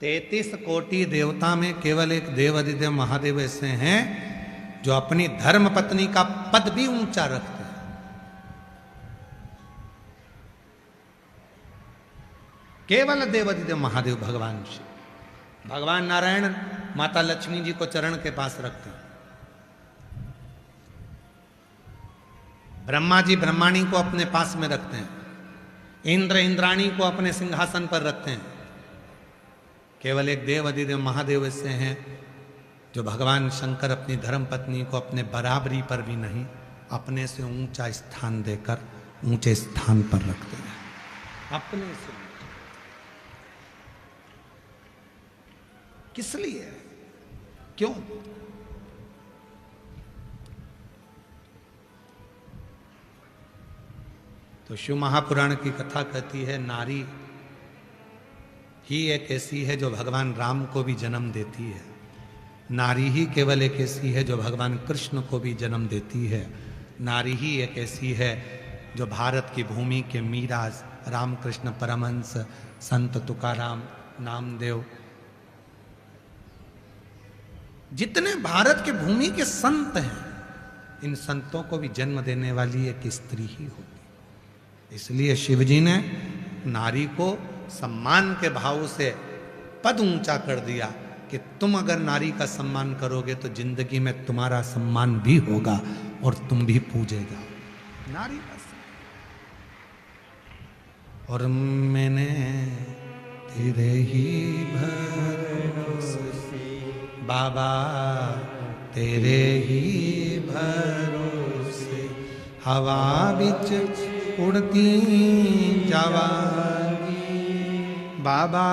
33 कोटि देवता में केवल एक देव अधिदेव महादेव ऐसे हैं जो अपनी धर्म पत्नी का पद भी ऊंचा रखते हैं। केवल देव अधिदेव महादेव भगवान शिव, भगवान नारायण माता लक्ष्मी जी को चरण के पास रखते हैं, ब्रह्मा जी ब्रह्माणी को अपने पास में रखते हैं, इंद्र इंद्राणी को अपने सिंहासन पर रखते हैं। केवल एक देव अधिदेव महादेव ऐसे हैं जो भगवान शंकर अपनी धर्म पत्नी को अपने बराबरी पर भी नहीं, अपने से ऊंचा स्थान देकर ऊंचे स्थान पर रखते हैं, अपने से। किस लिए? क्यों? तो शिव महापुराण की कथा कहती है, नारी ही एक ऐसी है जो भगवान राम को भी जन्म देती है, नारी ही केवल एक ऐसी है जो भगवान कृष्ण को भी जन्म देती है, नारी ही एक ऐसी है जो भारत की भूमि के मीरा, रामकृष्ण परमहंस, संत तुकाराम, नामदेव, जितने भारत के भूमि के संत हैं, इन संतों को भी जन्म देने वाली एक स्त्री ही होती। इसलिए शिवजी ने नारी को सम्मान के भाव से पद ऊंचा कर दिया कि तुम अगर नारी का सम्मान करोगे तो जिंदगी में तुम्हारा सम्मान भी होगा और तुम भी पूजे जाओ। नारी का सम्मान। और मैंने तेरे ही भरोसे बाबा, तेरे ही भरोसे हवा बिच उड़ती जावांगी, बाबा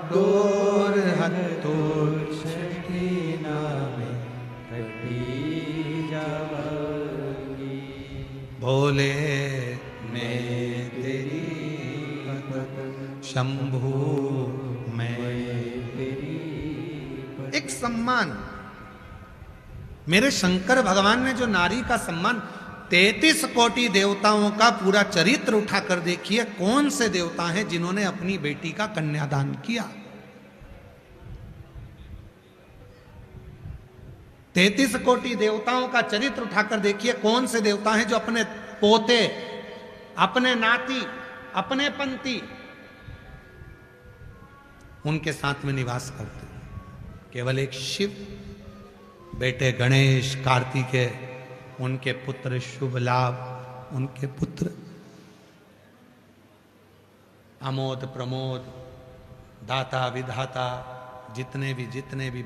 डोर हत्तोर छठी नामे भोले मैं तेरी शंभू मैं तेरी। एक सम्मान मेरे शंकर भगवान ने जो नारी का सम्मान, 33 कोटि देवताओं का पूरा चरित्र उठाकर देखिए, कौन से देवता हैं जिन्होंने अपनी बेटी का कन्यादान किया। 33 कोटि देवताओं का चरित्र उठाकर देखिए, कौन से देवता हैं जो अपने पोते, अपने नाती, अपने पंती उनके साथ में निवास करते हैं। केवल एक शिव, बेटे गणेश, कार्तिकेय, उनके पुत्र शुभ लाभ, उनके पुत्र अमोद प्रमोद, दाता विधाता, जितने भी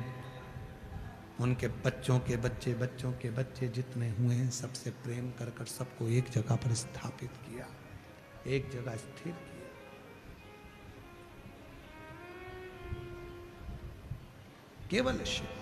उनके बच्चों के बच्चे जितने हुए हैं, सबसे प्रेम कर कर सबको एक जगह पर स्थापित किया, एक जगह स्थिर किया। केवल शिव।